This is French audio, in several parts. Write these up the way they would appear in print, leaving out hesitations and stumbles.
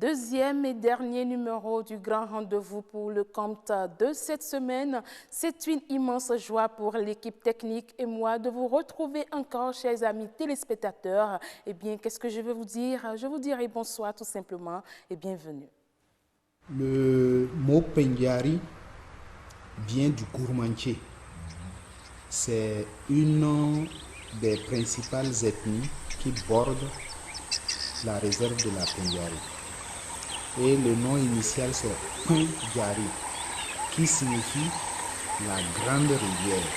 deuxième et dernier numéro du grand rendez-vous pour le compte de cette semaine. C'est une immense joie pour l'équipe technique et moi de vous retrouver encore, chers amis téléspectateurs. Eh bien, qu'est-ce que je vais vous dire? Je vous dirai bonsoir tout simplement et bienvenue. Le mot Pendiari vient du gourmandier. C'est une des principales ethnies qui bordent la réserve de la Pendiari. Et le nom initial c'est Pendiari, qui signifie la grande rivière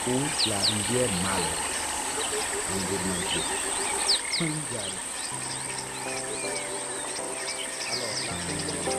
ou la rivière mâle en gourmandier. Pendiari. Alors, la Pendiari.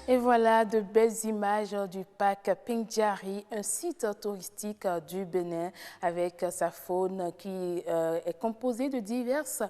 Et voilà de belles images du parc Pendiari, un site touristique du Bénin avec sa faune qui est composée de diverses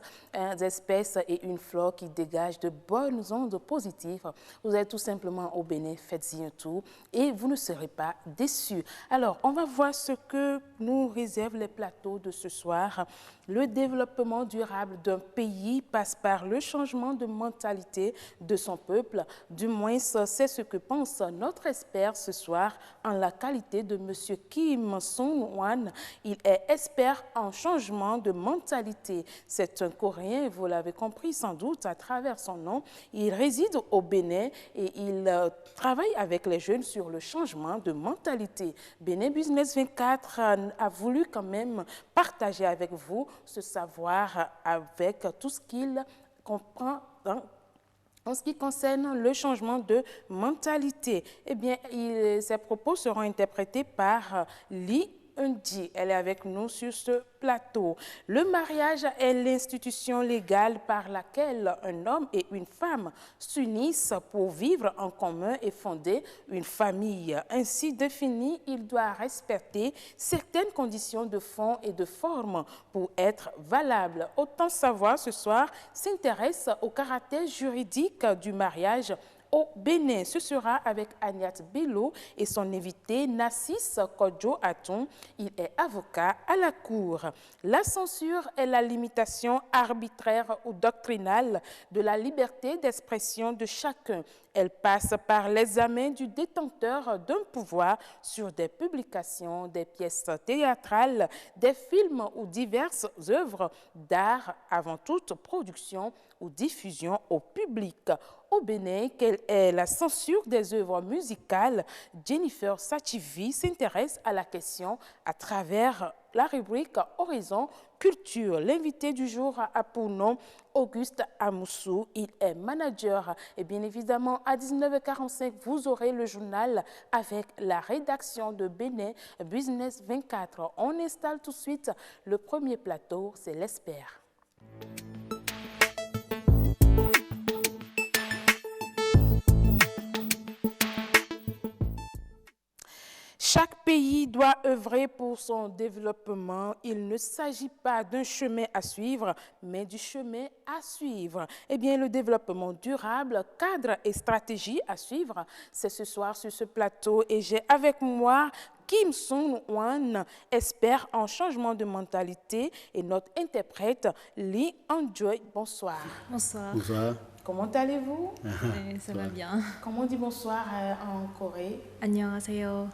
espèces et une flore qui dégage de bonnes ondes positives. Vous êtes tout simplement au Bénin, faites-y un tour et vous ne serez pas déçus. Alors, on va voir ce que nous réservent les plateaux de ce soir. Le développement durable d'un pays passe par le changement de mentalité de son peuple. Du moins, c'est ce que pense notre expert ce soir en la qualité de M. Kim Sung-wan. Il est expert en changement de mentalité. C'est un Coréen, vous l'avez compris sans doute à travers son nom. Il réside au Bénin et il travaille avec les jeunes sur le changement de mentalité. Bénin Business 24 a voulu quand même partager avec vous ce savoir avec tout ce qu'il comprend en ce qui concerne le changement de mentalité. Eh bien, ces propos seront interprétés par Lee Eun-ji. Elle est avec nous sur ce plateau. Le mariage est l'institution légale par laquelle un homme et une femme s'unissent pour vivre en commun et fonder une famille. Ainsi défini, il doit respecter certaines conditions de fond et de forme pour être valable. Autant savoir ce soir s'intéresse au caractère juridique du mariage au Bénin. Ce sera avec Agnat Bello et son invité Nassis Kodjo Aton. Il est avocat à la Cour. La censure est la limitation arbitraire ou doctrinale de la liberté d'expression de chacun. Elle passe par l'examen du détenteur d'un pouvoir sur des publications, des pièces théâtrales, des films ou diverses œuvres d'art, avant toute production ou diffusion au public. Au Bénin, quelle est la censure des œuvres musicales? Jennifer Sachivi s'intéresse à la question à travers la rubrique Horizon Culture. L'invité du jour a pour nom Auguste Amoussou. Il est manager. Et bien évidemment, à 19h45, vous aurez le journal avec la rédaction de Bénin Business 24. On installe tout de suite le premier plateau, c'est l'Espère. Chaque pays doit œuvrer pour son développement. Il ne s'agit pas d'un chemin à suivre, mais du chemin à suivre. Eh bien, le développement durable, cadre et stratégie à suivre, c'est ce soir sur ce plateau. Et j'ai avec moi Kim Sung-Wan, expert en changement de mentalité, et notre interprète Lee An-joy. Bonsoir. Bonsoir. Bonsoir. Comment allez-vous? Ça va bien. Comment on dit bonsoir en Corée? 안녕하세요.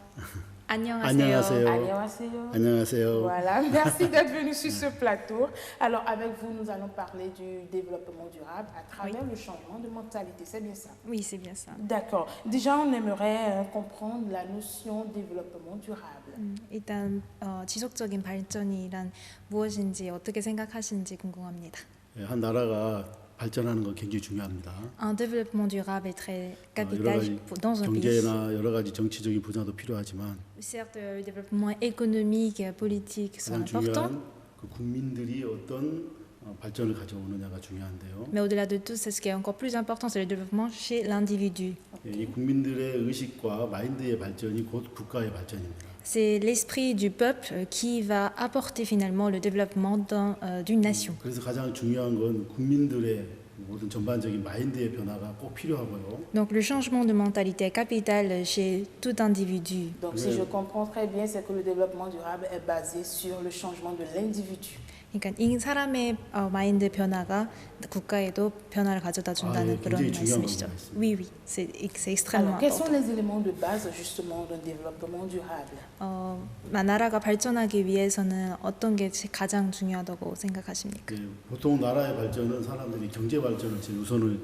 안녕하세요. Annyeonghaseyo. 안녕하세요. Voilà, merci d'être venu sur ce plateau. Alors, avec vous, nous allons parler du développement durable à travers le changement de mentalité. C'est bien ça? Oui, c'est bien ça. D'accord. Déjà, on aimerait comprendre la notion de développement durable. 일단 지속적인 발전이란 무엇인지 어떻게 생각하시는지 궁금합니다. 한 나라가 발전하는 건 굉장히 중요합니다. Un développement durable est très 여러 capital 가지 dans un pays. 경제나 여러 가지 정치적인 분야도 필요하지만 Certes, le développement économique et politique sont 가장 importants, 중요한 그 국민들이 어떤 발전을 가져오느냐가 중요한데요. mais au-delà de tout, ce qui est encore plus important, c'est le développement chez l'individu. 이 국민들의 의식과 마인드의 발전이 곧 국가의 발전입니다. C'est l'esprit du peuple qui va apporter finalement le développement d'une nation. 그래서 가장 중요한 건 국민들의 모든 전반적인 마인드의 변화가 꼭 필요하고요. Donc le changement de mentalité est capital chez tout individu. Donc, si je comprends très bien, c'est que le développement durable est basé sur le changement de l'individu. 그러니까 이 사람의 마인드 변화가 국가에도 변화를 가져다 준다는 예, 그런 굉장히 중요한 말씀이시죠. 겁니다. Oui, oui, c'est extrêmement Alors, quels sont important. les éléments de base justement d'un développement durable? 나라가 발전하기 위해서는 어떤 게 가장 중요하다고 생각하십니까? 보통 나라의 발전은 사람들이 경제 발전을 제일 우선으로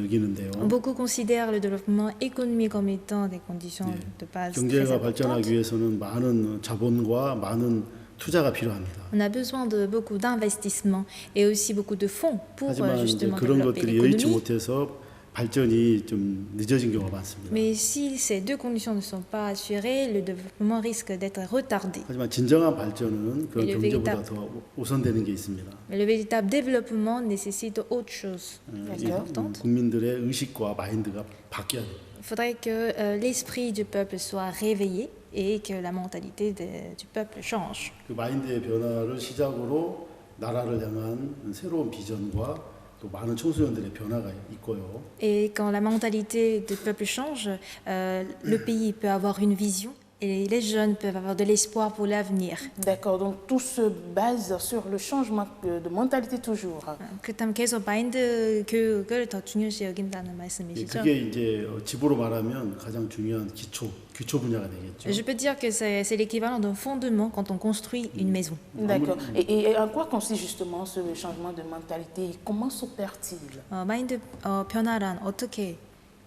여기는데요. Beaucoup considèrent le développement économique comme étant des conditions 예, de base très 경제가 importantes. 발전하기 위해서는 많은 자본과 많은 투자가 필요합니다. On a besoin de beaucoup d'investissements et aussi beaucoup de fonds pour 하지만 이제 justement 그런 développer 것들이 여의치 l'économie. 못해서 발전이 좀 늦어진 경우가 많습니다. Mais si ces deux conditions ne sont pas assurées, le développement risque d'être retardé. 하지만 진정한 발전은 그런 예, 경제보다 더 우선되는 게 있습니다. Mais le véritable développement nécessite autre chose. D'accord. 국민들의 의식과 마인드가 바뀌어야 돼요. Il faudrait que l'esprit du peuple soit réveillé et que la mentalité du peuple change. 그 마인드의 변화를 시작으로 나라를 향한 새로운 비전과 또 많은 청소년들의 변화가 있고요. Et quand la mentalité du peuple change, le pays peut avoir une vision et les jeunes peuvent avoir de l'espoir pour l'avenir. D'accord, donc tout se base sur le changement de mentalité toujours. 그렇다면 계속 마인드 교육을 더 중요시 여긴다는 말씀이시죠? 그게 이제 집으로 말하면 가장 중요한 기초 분야가 되겠죠. Je peux dire que c'est l'équivalent d'un fondement quand on construit une maison. D'accord. Et en quoi consiste justement ce changement de mentalité et comment s'opère-t-il? 마인드 변화란 어떻게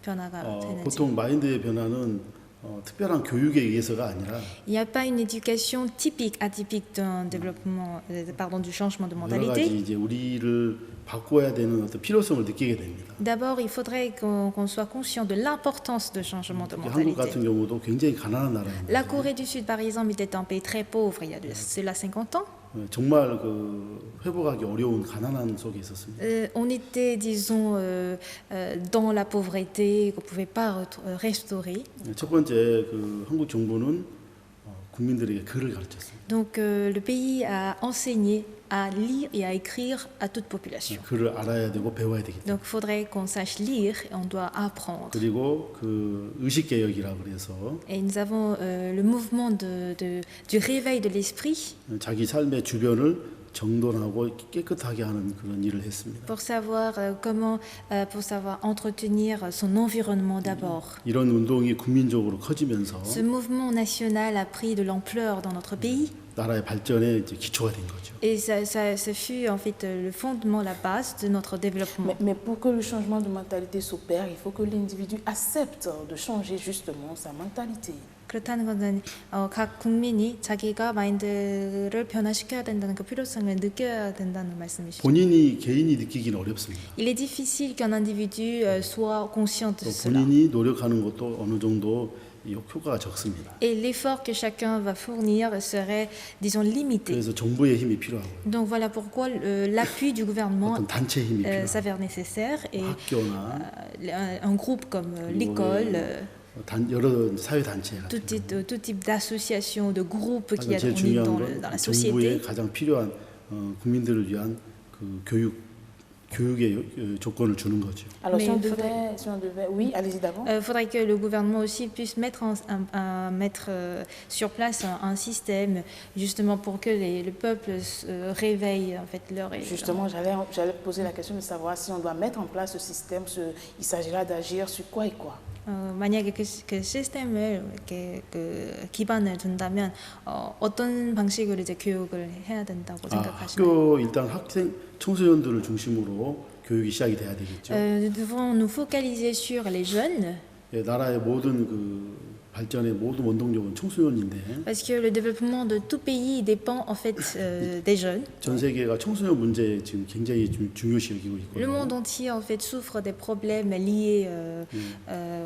변화가 되는지. 보통 마인드의 변화는 특별한 교육에 의해서가 아니라 Il n'y a pas une éducation typique, atypique d'un développement, du changement de 여러 가지 mentalité. 이제 우리를 바꿔야 되는 어떤 필요성을 느끼게 됩니다. D'abord, il faudrait qu'on soit conscient de l'importance de changement de 한국 같은 mentalité. 경우도 굉장히 가난한 나라입니다. La Corée du Sud, par exemple, était un pays très pauvre il y a cela 50 ans. 정말 그 회복하기 어려운 가난한 속에 있었습니다. On était, disons, dans la pauvreté qu'on ne pouvait pas restaurer. 첫 번째 그 한국 정부는 국민들에게 글을 가르쳤습니다. Donc, le pays a enseigné à lire et à écrire à toute population. 글을 알아야 되고 배워야 되기 때문에. Donc, il faudrait qu'on sache lire et on doit apprendre. 그리고 그 의식개혁이라고 그래서 Et nous avons le mouvement du réveil de l'esprit 자기 삶의 주변을 정돈하고 깨끗하게 하는 그런 일을 했습니다. pour savoir pour savoir entretenir son environnement d'abord. 이런 운동이 국민적으로 커지면서 Ce mouvement national a pris de l'ampleur dans notre pays 나라의 발전에 이제 기초가 된 거죠. et ça fut en fait le fondement, la base de notre développement. Mais pour que le changement de mentalité s'opère, il faut que l'individu accepte de changer justement sa mentalité. 그렇다는 것은 각 국민이 자기가 마인드를 변화시켜야 된다는 그 필요성을 느껴야 된다는 말씀이시죠. 개인이 느끼기는 어렵습니다. Il est difficile qu'un individu soit conscient de 또 cela. 본인이 노력하는 것도 어느 정도 효과가 적습니다. Et l'effort que chacun va fournir serait, disons, limité. 그래서 정부의 힘이 필요하고 Donc voilà pourquoi l'appui du gouvernement 어떤 단체 힘이 필요하고 s'avère nécessaire et 학교나 un groupe comme l'école, 여러 사회 단체 같은 tout type d'associations, de groupes qui 제일 sont 중요한 dans, 건 dans la 정부에 société. 가장 필요한 국민들을 위한 그 교육의 조건을 주는 거죠. Alors, Mais si on il faudrait- devait, oui, allez-y d'abord. Il faudrait que le gouvernement aussi puisse mettre, sur place un système justement pour que le peuple réveille en fait leur. Justement, j'allais poser la question de savoir si on doit mettre en place ce système, il s'agira d'agir sur quoi et quoi. 만약에 그 시스템을 이렇게 그 기반을 둔다면 어떤 방식으로 이제 교육을 해야 된다고 생각하시나요? 학교 일단 청소년들을 중심으로 교육이 시작이 돼야 되겠죠. Nous devons nous focaliser sur les jeunes 예, 나라의 모든 그 발전의 모든 원동력은 청소년인데 parce que le développement de tout pays dépend en fait des jeunes. 전 세계가 청소년 문제에 지금 굉장히 중요시 여기고 Le 있거든요. monde entier en fait souffre des problèmes liés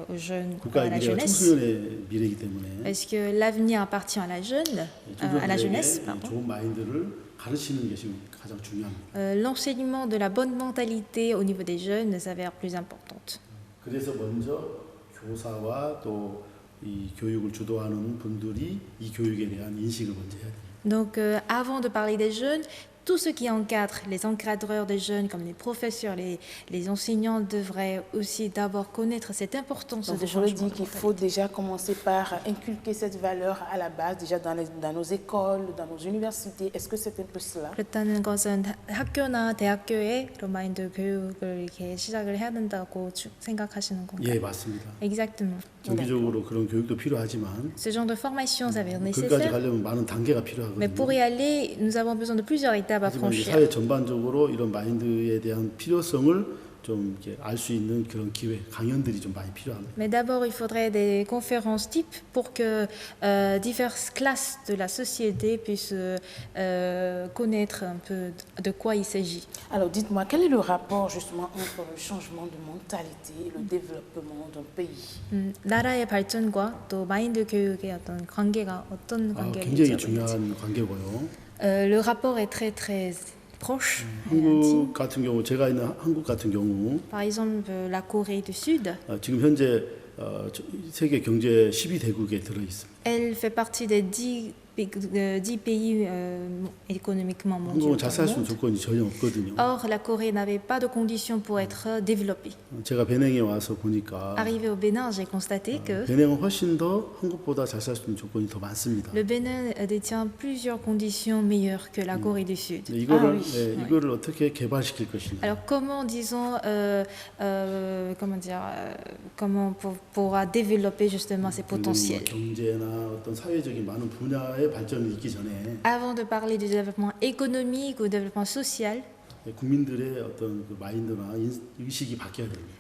aux jeunes, à 국가의 la 미래가 jeunesse. 청소년의 미래이기 때문에 Parce que l'avenir appartient à la à la jeunesse. 청소년들에게 Pardon. 좋은 마인드를 가르치는 게 지금 가장 중요합니다. L'enseignement de la bonne mentalité au niveau des jeunes s'avère plus importante. 그래서 먼저 교사와 또 이 교육을 주도하는 분들이 이 교육에 대한 인식을 먼저 해야 돼요. Donc avant de parler des jeunes, tous ceux qui encadrent, les encadreurs des jeunes comme les professeurs, les enseignants devraient aussi d'abord connaître cette importance Donc, de j'aurais changement. dit qu'il faut déjà commencer par inculquer cette valeur à la base, déjà dans nos écoles, dans nos universités. Est-ce que c'est un peu cela? 그렇다는 것은 학교나 대학교에 그런 마인드 교육을 이렇게 시작을 해야 된다고 생각하시는 건가요? 예, 맞습니다. Exactement. 정기적으로 그런 교육도 필요하지만 Ce genre de formation s'avère 거기까지 nécessaire, 가려면 많은 단계가 mais 필요하거든요. pour y aller, nous avons besoin de plusieurs étapes à 하지만 이제 franchir. 사회 전반적으로 이런 마인드에 대한 필요성을 좀 알 수 있는 그런 기회, 강연들이 좀 많이 필요합니다. Mais d'abord, il faudrait des conférences types pour que diverses classes de la société puissent connaître un peu de quoi il s'agit. Alors, dites-moi, quel est le rapport justement entre le changement de mentalité et le développement d'un pays? 나라의 발전과 또 마인드 교육의 어떤 관계가 어떤 관계를 굉장히 유지하고 있는지. 중요한 관계고요. Le rapport est très très proche et 한국 intime. 같은 경우, 제가 있는 한국 같은 경우 Par exemple, la Corée du Sud, 지금 현재 세계 경제 12대국에 들어 있습니다. elle fait partie des 10 pays économiquement mondiaux. 한국은 잘 dans 살 le 수 있는 monde. 조건이 전혀 없거든요. Or, la Corée n'avait pas de conditions pour être développée. 제가 베냉에 와서 보니까 Arrivé au Bénin, j'ai constaté que 베냉은 훨씬 더 한국보다 잘 살 수 있는 조건이 더 많습니다. le Bénin détient plusieurs conditions meilleures que la Corée du Sud. 이거를 oui. 이거를 어떻게 개발시킬 것인가? Alors comment, disons, comment on pourra développer justement ces potentiels? 경제나 어떤 사회적인 많은 분야의 발전이 있기 전에 Avant de parler du développement économique ou développement social, 국민들의 어떤 그 마인드나 의식이 바뀌어야 됩니다.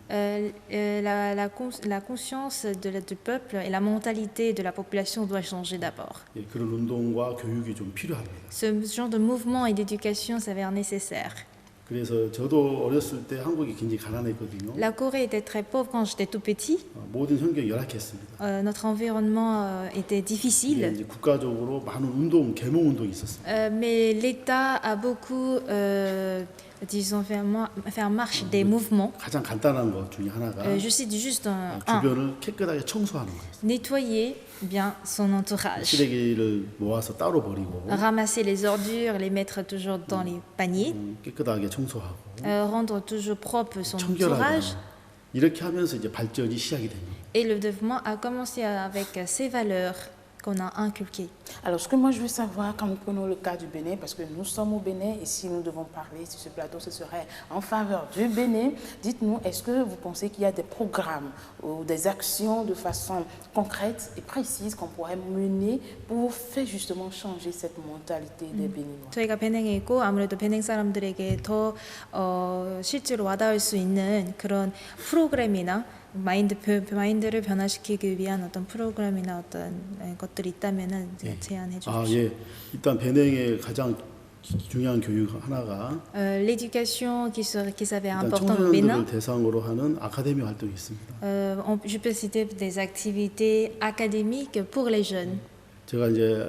la conscience du peuple et la mentalité de la population doit changer d'abord. 그런 운동과 교육이 좀 필요합니다. Ce genre de mouvement et d'éducation s'avère nécessaire. 그래서 저도 어렸을 때 한국이 굉장히 가난했거든요. La Corée était très pauvre quand j'étais tout petit. 모든 환경이 열악했습니다. Notre environnement était difficile. 이제 국가적으로 많은 운동, 계몽 운동이 있었습니다. Mais l'État a beaucoup, disons, fait en marche des mouvements. 가장 간단한 것 중에 하나가 Je cite juste un, 주변을 깨끗하게 청소하는 거예요. nettoyer bien son entourage. 쓰레기를 모아서 따로 버리고 Ramasser les ordures, les mettre toujours dans les paniers. 깨끗하게 청소하고 Rendre toujours propre son 청결하게 entourage. 이렇게 하면서 이제 발전이 시작이 됩니다. Et le développement a commencé avec ces valeurs qu'on a inculquées. Alors, ce que moi je veux savoir, quand nous prenons le cas du Bénin, parce que nous sommes au Bénin et si nous devons parler sur ce plateau, ce serait en faveur du Bénin. Dites-nous, est-ce que vous pensez qu'il y a des programmes ou des actions de façon concrète et précise qu'on pourrait mener pour faire justement changer cette mentalité des Béninois? 저희가 베냉에 있고 아무래도 베냉 사람들에게 더 실제로 와닿을 수 있는 그런 프로그램이나 마인드를 변화시키기 위한 어떤 프로그램이나 어떤 것들이 있다면은 제안해 주십시오. 예. 일단 베냉의 가장 중요한 교육 하나가 L'éducation qui s'avère 일단 importante au Bénin. 청소년들을 대상으로 하는 아카데미 활동이 있습니다. Je peux citer des activités académiques pour les jeunes. 제가 이제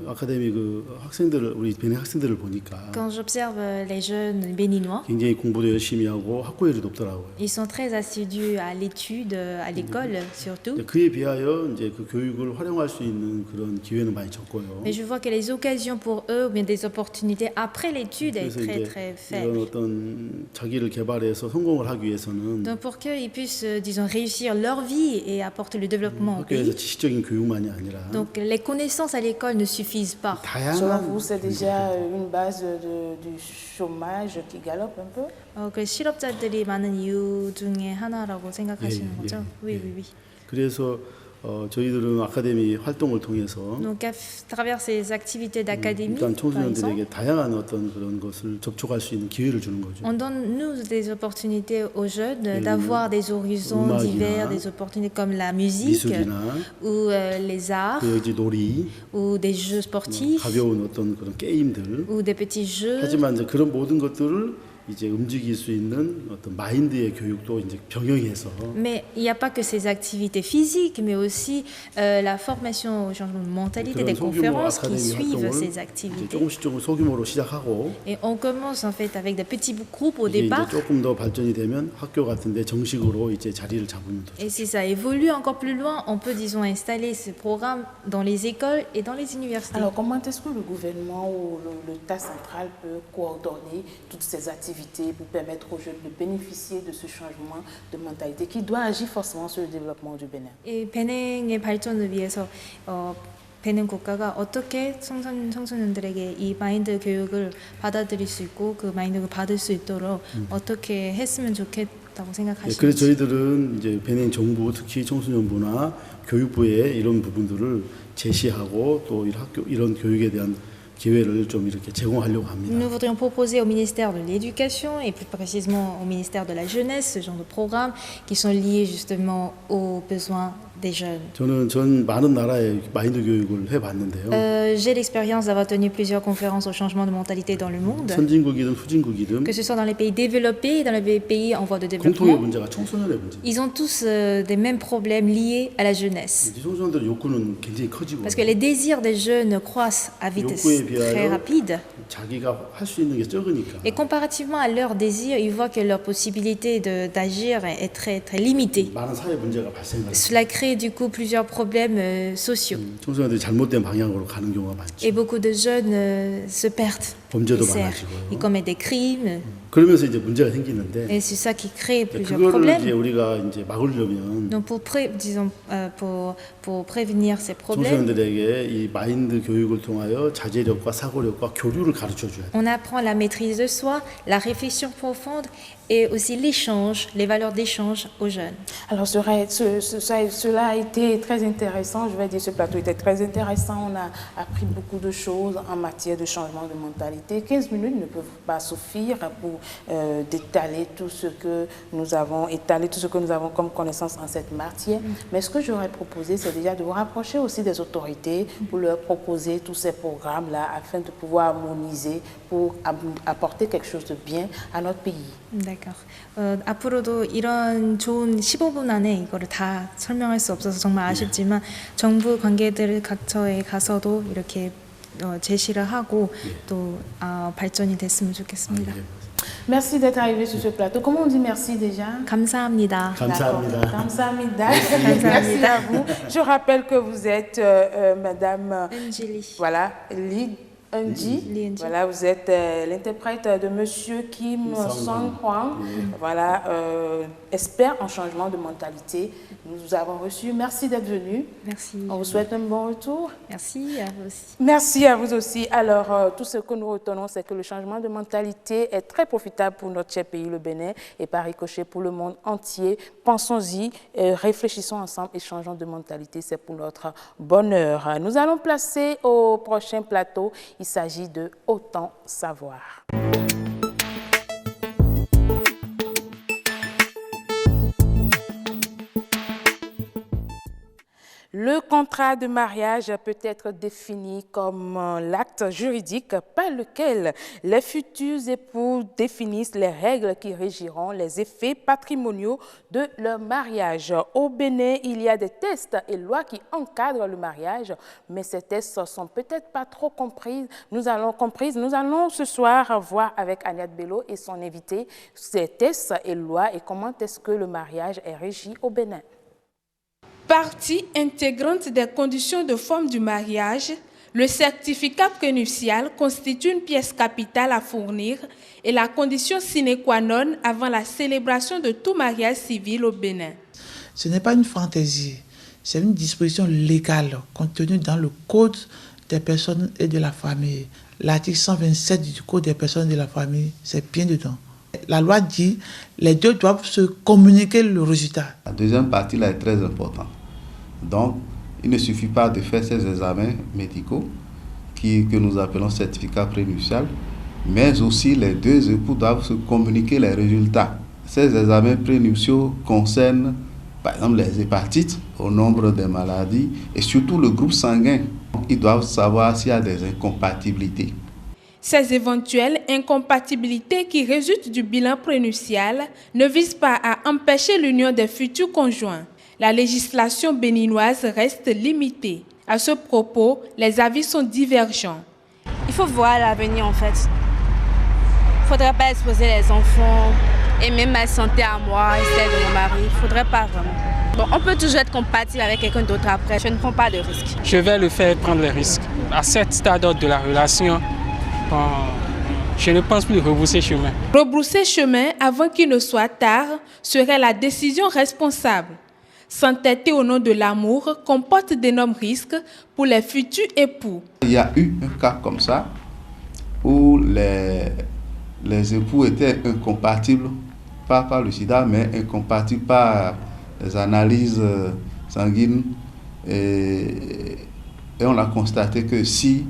아카데미 그 학생들을 우리 베닌 학생들을 보니까 Quand j'observe les jeunes béninois, 굉장히 공부도 열심히 하고 학구열이 높더라고요. ils sont très assidus à l'étude, à l'école surtout. 그에 비하여 이제 그 교육을 활용할 수 있는 그런 기회는 많이 적고요. Mais je vois que les occasions pour eux, ou bien des opportunités après l'étude est 그래서 très 이제 très 이런 faible. 어떤 자기를 개발해서 성공을 하기 위해서는 Donc pour qu'ils puissent, disons, réussir leur vie et apporter le développement au 학교에서 pays, 지식적인 교육만이 아니라 donc les connaissances à l'école ne suffisent pas. Selon 다양한 vous, c'est déjà une base du chômage qui galope un peu? 그 실업자들이 많은 이유 중에 하나라고 생각하시는 예, 거죠? 예, Oui, 예. oui, oui. 그래서 저희들은 아카데미 활동을 통해서 Donc à travers ces activités d'académie, 일단 par exemple, 청소년들에게 다양한 어떤 그런 것을 접촉할 수 있는 기회를 주는 거죠. on donne nous des opportunités aux jeunes 예, d'avoir des horizons 음악이나 divers, des opportunités comme la musique 미술이나 ou les arts 또 여기 놀이, ou des jeux sportifs 가벼운 어떤 그런 게임들. ou des petits jeux. 하지만 이제 그런 모든 것들을 이제 움직일 수 있는 어떤 마인드의 교육도 이제 병행해서 Mais il n'y a pas que ces activités physiques, mais aussi la formation au changement de mentalité, 그런 des 소규모 conférences qui 아카데미 suivent 활동을 ces 이제 activités. 조금씩 소규모로 시작하고 Et on commence en fait avec des petits groupes au 이게 이제 départ. 조금 더 발전이 되면 학교 같은데 정식으로 이제 자리를 잡으면 더 Et si ça évolue encore plus loin, on peut, disons, installer ce programme dans les écoles et dans les universités. Alors, comment est-ce que le gouvernement ou l'État central peut coordonner toutes ces activités pour permettre aux jeunes de bénéficier de ce changement de mentalité qui doit agir forcément sur le développement du Bénin? 이 베냉의 발전을 위해서 베냉 국가가 어떻게 청소년들에게 이 마인드 교육을 받아들일 수 있고 그 마인드를 받을 수 있도록 어떻게 했으면 좋겠다고 예, 생각하시는지. 그래서 저희들은 이제 베닌 정부 특히 청소년부나 교육부에 이런 부분들을 제시하고 또 이런 교육에 대한 기회를 좀 이렇게 제공하려고 합니다. Nous voudrions proposer au ministère de l'Éducation et plus précisément au ministère de la Jeunesse ce genre de programmes qui sont liés justement aux besoins des jeunes. 저는 전 많은 나라에 마인드 교육을 해봤는데요. J'ai l'expérience d'avoir tenu plusieurs conférences au changement de mentalité dans le monde, 선진국이든 후진국이든 que ce soit dans les pays développés et dans les pays en voie de 공통의 développement. 문제가 청소년의 문제. Ils ont tous des mêmes problèmes liés à la jeunesse. 청소년들의 욕구는 굉장히 커지고 Parce que les désirs des jeunes croissent à vitesse très rapide. 자기가 할 수 있는 게 적으니까. Et comparativement à leurs désirs, ils voient que leur possibilité d'agir est très, très limitée. 많은 사회 문제가 발생을. Cela crée du coup plusieurs problèmes sociaux. 청소년들이 잘못된 방향으로 가는 경우가 많죠. Et beaucoup de jeunes se perdent. 범죄도 Ils 많아지고요. commettent des crimes. 그러면서 이제 문제가 생기는데 Et c'est ça qui crée plusieurs 그거를 이제 problèmes. 우리가 이제 막으려면 Donc pour prévenir ces problèmes, 청소년들에게 이 마인드 교육을 통하여 자제력과 사고력과 교류를 가르쳐 줘야 돼. on apprend la maîtrise de soi, la réflexion profonde et aussi l'échange, les valeurs d'échange aux jeunes. Alors, cela a été très intéressant. Je vais dire, ce plateau était très intéressant. On a appris beaucoup de choses en matière de changement de mentalité. 15 minutes ne peuvent pas suffire pour d'étaler tout ce que nous avons comme connaissance en cette matière. Mais ce que j'aurais proposé, c'est déjà de vous rapprocher aussi des autorités pour leur proposer tous ces programmes-là afin de pouvoir harmoniser, pour apporter quelque chose de bien à notre pays. d'accord. 앞으로도 이런 좋은 15분 안에 이거를 다 설명할 수 없어서 정말 아쉽지만 정부 관계들 각처에 가서도 이렇게 제시를 하고 또 발전이 됐으면 좋겠습니다. Merci d'être arrivé sur ce plateau. Comment on dit merci déjà? 감사합니다. 감사합니다. 감사합니다. Merci à vous. Je rappelle que vous êtes Madame 은질리. voilà, Lee Eunji. Voilà, vous êtes l'interprète de Monsieur Kim Song-hwang. Voilà, expert en changement de mentalité. Nous vous avons reçu. Merci d'être venu. Merci. On vous souhaite un bon retour. Merci à vous aussi. Merci à vous aussi. Alors, tout ce que nous retenons, c'est que le changement de mentalité est très profitable pour notre cher pays, le Bénin, et par ricochet pour le monde entier. Pensons-y, réfléchissons ensemble et changeons de mentalité. C'est pour notre bonheur. Nous allons placer au prochain plateau. Il s'agit de Autant savoir. Le contrat de mariage peut être défini comme l'acte juridique par lequel les futurs époux définissent les règles qui régiront les effets patrimoniaux de leur mariage. Au Bénin, il y a des textes et lois qui encadrent le mariage, mais ces textes ne sont peut-être pas trop comprises. Nous allons ce soir voir avec Agnès Bello et son invité ces textes et lois et comment est-ce que le mariage est régi au Bénin. Partie intégrante des conditions de forme du mariage, le certificat prénuptial constitue une pièce capitale à fournir et la condition sine qua non avant la célébration de tout mariage civil au Bénin. Ce n'est pas une fantaisie, c'est une disposition légale contenue dans le Code des personnes et de la famille. L'article 127 du Code des personnes et de la famille, c'est bien dedans. La loi dit les deux doivent se communiquer le résultat. La deuxième partie là est très importante. Donc, il ne suffit pas de faire ces examens médicaux que nous appelons certificat prénuptial, mais aussi les deux époux doivent se communiquer les résultats. Ces examens prénuptiaux concernent par exemple les hépatites, au nombre des maladies et surtout le groupe sanguin. Ils doivent savoir s'il y a des incompatibilités. Ces éventuelles incompatibilités qui résultent du bilan prénuptial ne visent pas à empêcher l'union des futurs conjoints. La législation béninoise reste limitée. À ce propos, les avis sont divergents. Il faut voir l'avenir en fait. Il ne faudrait pas exposer les enfants et même ma santé à moi et celle de mon mari. Il ne faudrait pas vraiment. Bon, on peut toujours être compatible avec quelqu'un d'autre après. Je ne prends pas de risques. Je vais le faire prendre les risques. À cet stade de la relation, je ne pense plus rebrousser chemin. Rebrousser chemin avant qu'il ne soit tard serait la décision responsable. S'entêter au nom de l'amour comporte d'énormes risques pour les futurs époux. Il y a eu un cas comme ça où les époux étaient incompatibles, pas par le sida, mais incompatibles par les analyses sanguines. Et on a constaté que si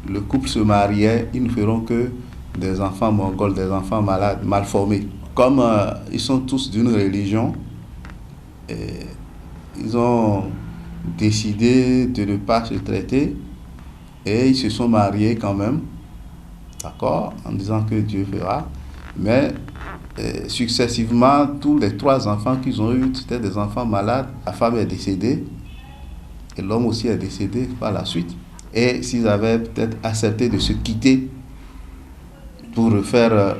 le couple se mariait, ils ne feront que des enfants mongols, des enfants malades, mal formés. Comme ils sont tous d'une religion, ils ont décidé de ne pas se traiter et ils se sont mariés quand même, d'accord, en disant que Dieu fera. Mais successivement, tous les 3 enfants qu'ils ont eus, c'était des enfants malades. La femme est décédée et l'homme aussi est décédé par la suite. Et s'ils avaient peut-être accepté de se quitter pour refaire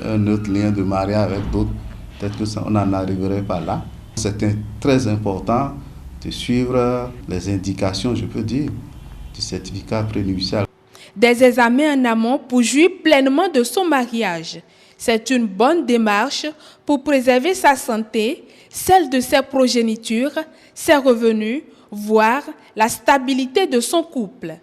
un autre lien de mariage avec d'autres, peut-être qu'on n'en arriverait pas là. C'est très important de suivre les indications, je peux dire, du certificat prénuptial. Des examens en amont pour jouir pleinement de son mariage. C'est une bonne démarche pour préserver sa santé, celle de ses progénitures, ses revenus, voire la stabilité de son couple.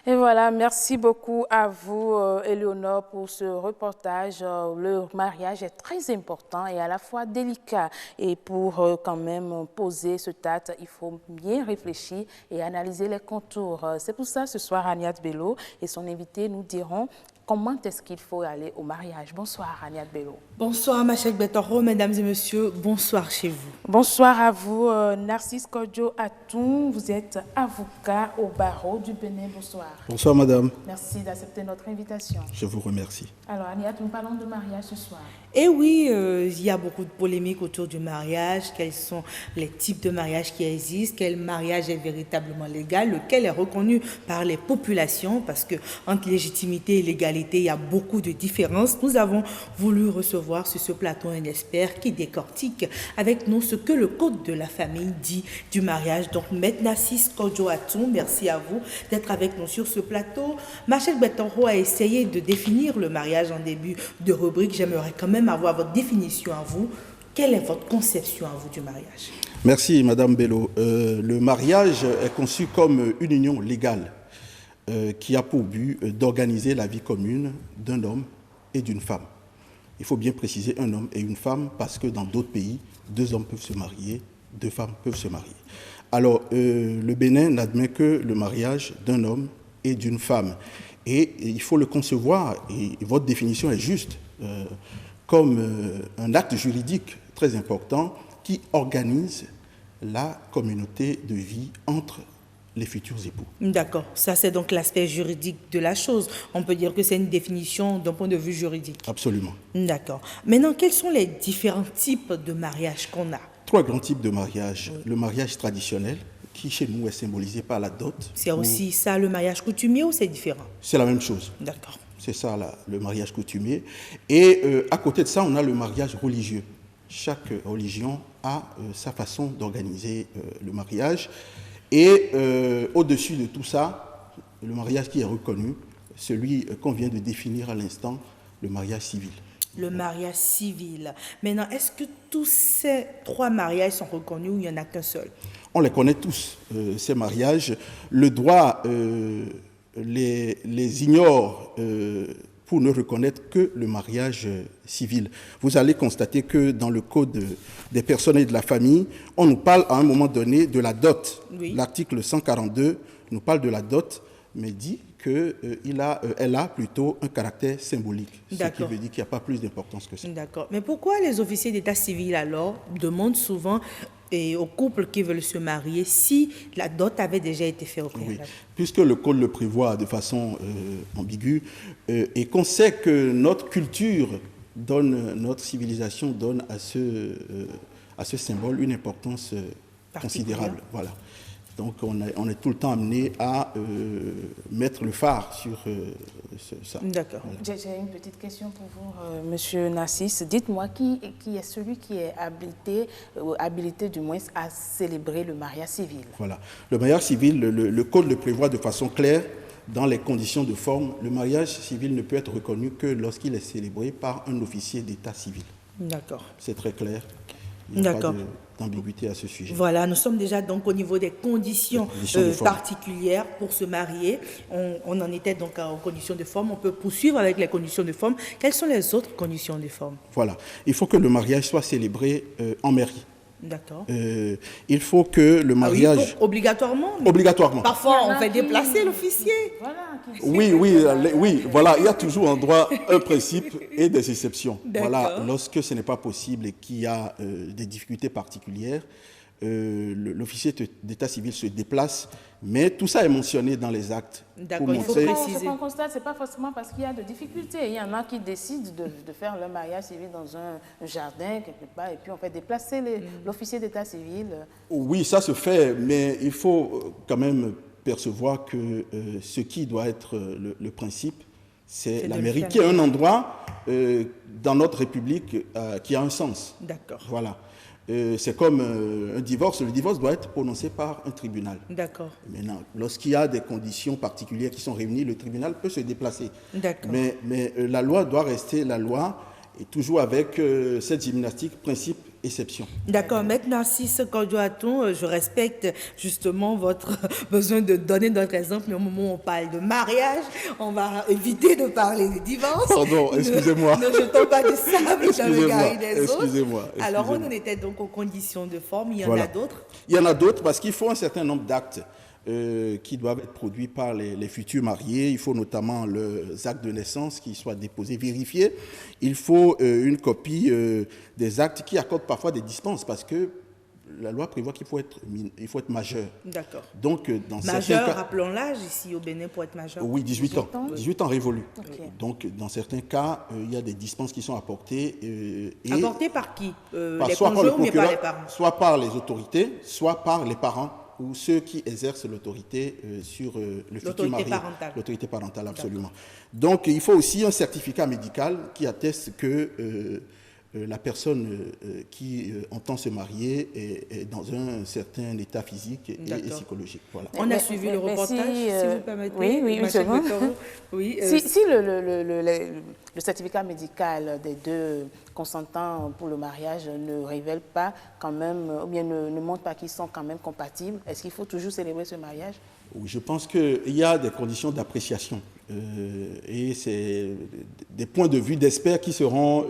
Et voilà, merci beaucoup à vous, Éléonore, pour ce reportage. Le mariage est très important et à la fois délicat. Et pour quand même poser ce acte, il faut bien réfléchir et analyser les contours. C'est pour ça, ce soir, Agnès Bello et son invité nous diront comment est-ce qu'il faut aller au mariage. Bonsoir, Agnès Bello. Bonsoir, Machek Betoro, mesdames et messieurs. Bonsoir chez vous. Bonsoir à vous, Narcisse Kodjo Atoun. Vous êtes avocat au barreau du Bénin. Bonsoir. Bonsoir, madame. Merci d'accepter notre invitation. Je vous remercie. Alors, Agnès, nous parlons de mariage ce soir. Eh oui, il y a beaucoup de polémiques autour du mariage. Quels sont les types de mariage qui existent? Quel mariage est véritablement légal? Lequel est reconnu par les populations? Parce que entre légitimité et légalité, il y a beaucoup de différences. Nous avons voulu recevoir sur ce plateau un expert qui décortique avec nous ce que le Code de la famille dit du mariage. Donc, Maître Narcisse Kodjo Atoun, merci à vous d'être avec nous sur ce plateau. Machek Betoro a essayé de définir le mariage en début de rubrique. J'aimerais quand même avoir votre définition à vous. Quelle est votre conception à vous du mariage? Merci, madame Bello. Le mariage est conçu comme une union légale qui a pour but d'organiser la vie commune d'un homme et d'une femme. Il faut bien préciser un homme et une femme parce que dans d'autres pays, 2 hommes peuvent se marier, 2 femmes peuvent se marier. Alors, le Bénin n'admet que le mariage d'un homme et d'une femme. Et il faut le concevoir, et votre définition est juste, comme un acte juridique très important qui organise la communauté de vie entre les futurs époux. D'accord, ça c'est donc l'aspect juridique de la chose. On peut dire que c'est une définition d'un point de vue juridique. Absolument. D'accord. Maintenant, quels sont les différents types de mariage qu'on a? 3 grands types de mariage. Le mariage traditionnel, qui chez nous est symbolisé par la dot. C'est aussi ça le mariage coutumier ou c'est différent? C'est la même chose. D'accord. C'est ça le mariage coutumier. Et à côté de ça, on a le mariage religieux. Chaque religion a sa façon d'organiser le mariage. Et au-dessus de tout ça, le mariage qui est reconnu, celui qu'on vient de définir à l'instant, le mariage civil. Le mariage civil. Maintenant, est-ce que tous ces 3 mariages sont reconnus ou il n'y en a qu'un seul? On les connaît tous, ces mariages. Le droit les ignore pour ne reconnaître que le mariage civil. Vous allez constater que dans le Code des personnes et de la famille, on nous parle à un moment donné de la dot. Oui. L'article 142 nous parle de la dot, mais dit qu'elle a plutôt un caractère symbolique, ce qui veut dire qu'il n'y a pas plus d'importance que ça. D'accord. Mais pourquoi les officiers d'état civil, alors, demandent souvent aux couples qui veulent se marier si la dot avait déjà été faite au préalable? Oui, puisque le Code le prévoit de façon ambiguë et qu'on sait que notre culture notre civilisation donne à ce symbole une importance considérable. Voilà. Donc on est tout le temps amené à mettre le phare sur ça. D'accord. Voilà. J'ai une petite question pour vous, Monsieur Narcisse. Dites-moi qui est celui qui est habilité du moins à célébrer le mariage civil? Voilà. Le mariage civil, le Code le prévoit de façon claire dans les conditions de forme. Le mariage civil ne peut être reconnu que lorsqu'il est célébré par un officier d'état civil. D'accord. C'est très clair. Il n'y a pas d'ambiguïté à ce sujet. Voilà, nous sommes déjà donc au niveau des conditions particulières pour se marier. On en était donc aux conditions de forme. On peut poursuivre avec les conditions de forme. Quelles sont les autres conditions de forme? Voilà, il faut que le mariage soit célébré en mairie. D'accord. Il faut que le mariage... obligatoirement? Obligatoirement. Parfois, on fait déplacer l'officier. Voilà, oui, voilà, il y a toujours en droit un principe et des exceptions. Voilà, lorsque ce n'est pas possible et qu'il y a des difficultés particulières, l'officier d'état civil se déplace, mais tout ça est mentionné dans les actes. D'accord, il faut préciser. Ce qu'on constate, ce n'est pas forcément parce qu'il y a de difficultés. Il y en a qui décident de faire leur mariage civil dans un jardin, quelque part, et puis on fait déplacer l'officier d'état civil. Oui, ça se fait, mais il faut quand même percevoir que ce qui doit être le principe, c'est la mairie, qui est un endroit dans notre République qui a un sens. D'accord. Voilà. C'est comme un divorce. Le divorce doit être prononcé par un tribunal. D'accord. Maintenant, lorsqu'il y a des conditions particulières qui sont réunies, le tribunal peut se déplacer. D'accord. Mais la loi doit rester la loi, et toujours avec cette gymnastique principe-exception. D'accord. Maintenant, Narcisse Kondouaton, je respecte justement votre besoin de donner d'autres exemples, mais au moment où on parle de mariage, on va éviter de parler de divorce. Pardon, excusez-moi. Ne jetons pas de sable dans le gars des autres. Excusez-moi. Alors, on en était donc aux conditions de forme. Il y en a d'autres? Il y en a d'autres parce qu'il faut un certain nombre d'actes qui doivent être produits par les futurs mariés. Il faut notamment les actes de naissance qui soient déposés, vérifiés. Il faut une copie des actes qui accordent parfois des dispenses parce que la loi prévoit qu'il faut être majeur. D'accord. Donc, dans majeur, rappelons l'âge ici au Bénin pour être majeur. Oui, 18 ans. 18 ans révolus. Okay. Donc, dans certains cas, il y a des dispenses qui sont apportées. Apportées par qui? Les soit par le conjoints ou procureur, par les parents? Soit par les autorités, soit par les parents ou ceux qui exercent l'autorité sur le futur marié. L'autorité parentale, absolument. Donc, il faut aussi un certificat médical qui atteste que la personne qui entend se marier est dans un certain état physique et psychologique. Voilà. On a suivi le reportage, si vous permettez. Oui, c'est bon. Oui, si le certificat médical des deux consentants pour le mariage ne révèle pas quand même, ou bien ne montre pas qu'ils sont quand même compatibles, est-ce qu'il faut toujours célébrer ce mariage? Oui, je pense qu'il y a des conditions d'appréciation et c'est des points de vue d'experts qui seront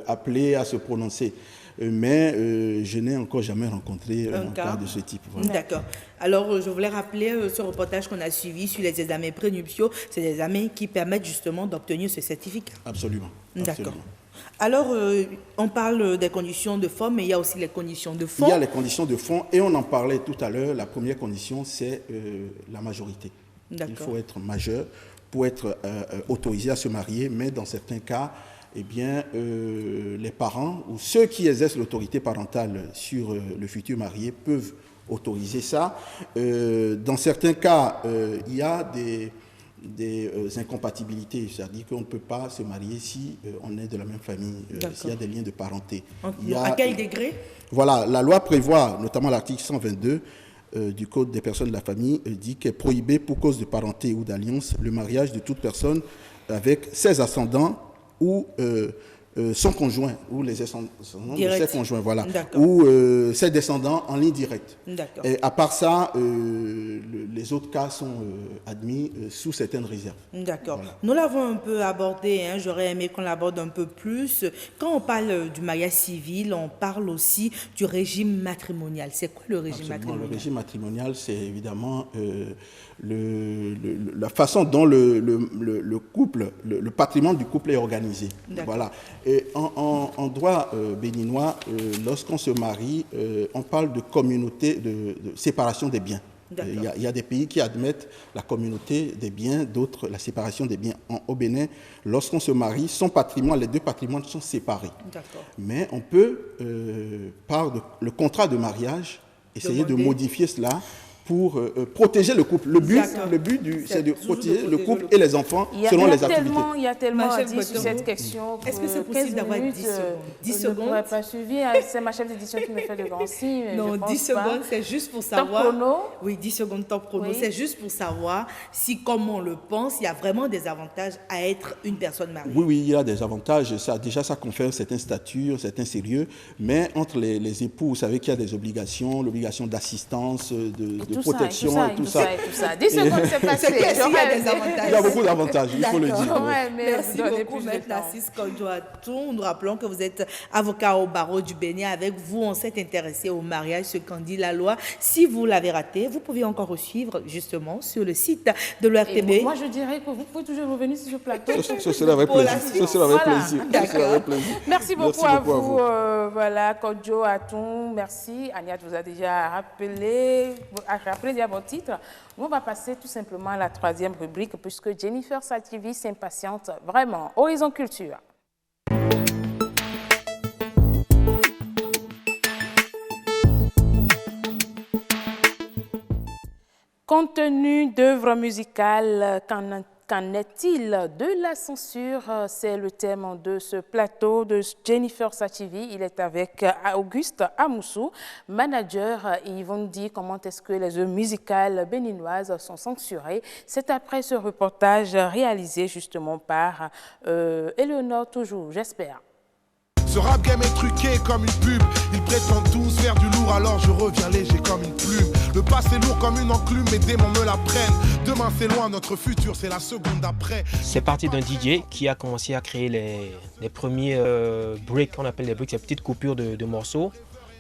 appelés à se prononcer. Mais je n'ai encore jamais rencontré un cas de ce type. Voilà. D'accord. Alors, je voulais rappeler ce reportage qu'on a suivi sur les examens prénuptiaux. C'est des examens qui permettent justement d'obtenir ce certificat. Absolument. D'accord. Alors, on parle des conditions de forme, mais il y a aussi les conditions de fond. Il y a les conditions de fond, et on en parlait tout à l'heure. La première condition, c'est la majorité. Il faut être majeur pour être autorisé à se marier, mais dans certains cas, eh bien, les parents ou ceux qui exercent l'autorité parentale sur le futur marié peuvent autoriser ça. Dans certains cas, il y a des incompatibilités, c'est-à-dire qu'on ne peut pas se marier si on est de la même famille, s'il y a des liens de parenté. À quel degré? Voilà, la loi prévoit, notamment l'article 122 du Code des personnes de la famille, dit qu'est prohibé pour cause de parenté ou d'alliance le mariage de toute personne avec ses ascendants ou son conjoint, ou les ascendants de ses conjoints, voilà, ou ses descendants en ligne directe. Et à part ça, les autres cas sont admis sous certaines réserves. D'accord. Voilà. Nous l'avons un peu abordé, hein, j'aurais aimé qu'on l'aborde un peu plus. Quand on parle du mariage civil, on parle aussi du régime matrimonial. C'est quoi le régime matrimonial? Le régime matrimonial, c'est évidemment la façon dont le couple, le patrimoine du couple est organisé. Voilà. Et en droit béninois, lorsqu'on se marie, on parle de communauté, de séparation des biens. Il y a des pays qui admettent la communauté des biens, d'autres la séparation des biens. Au Bénin, lorsqu'on se marie, son patrimoine, les deux patrimoines sont séparés. Mais on peut, par le contrat de mariage, essayer de modifier cela pour protéger le couple. Le but, c'est de protéger le couple et les enfants selon les activités. Il y a tellement à dire sur cette question. Est-ce que c'est possible d'avoir 10 secondes? 10 secondes. Je n'aurais pas suivi. C'est ma chef d'édition qui me fait de grands signes. Non, 10 secondes, c'est juste pour savoir. Top chrono? Oui, 10 secondes top chrono. Oui. C'est juste pour savoir si, comme on le pense, il y a vraiment des avantages à être une personne mariée. Oui, il y a des avantages. Déjà, ça confère certains statuts, certains sérieux. Mais entre les époux, vous savez qu'il y a des obligations, l'obligation d'assistance, de protection et tout ça. 10 secondes, c'est passé. Il y a beaucoup d'avantages, il faut le dire. Merci beaucoup, Maître Narcisse Kodjo-Atou. Nous rappelons que vous êtes avocat au barreau du Bénin. Avec vous, on s'est intéressé au mariage, ce qu'en dit la loi. Si vous l'avez raté, vous pouvez encore suivre justement sur le site de l'ORTB. Moi, je dirais que vous pouvez toujours revenir sur ce plateau. Ce sera avec plaisir. D'accord. Merci beaucoup à vous. Voilà, Kodjo-Atou. Merci. Agnès vous a déjà rappelé votre titre. On va passer tout simplement à la troisième rubrique puisque Jennifer Sativi s'impatiente vraiment. Horizon Culture. Contenu d'œuvres musicales, qu'en est-il de la censure? C'est le thème de ce plateau de Jennifer Sativi. Il est avec Auguste Amoussou, manager. Ils vont nous dire comment est-ce que les œuvres musicales béninoises sont censurées. C'est après ce reportage réalisé justement par Éléonore Toujours, j'espère. Ce rap game est truqué comme une pub. Ils prétendent tous faire du lourd, alors je reviens léger comme une plume. Le passé lourd comme une enclume, mes démons me la prennent. Demain c'est loin, notre futur c'est la seconde après. C'est parti d'un DJ qui a commencé à créer les premiers breaks, qu'on appelle les breaks, ces petites coupures de morceaux,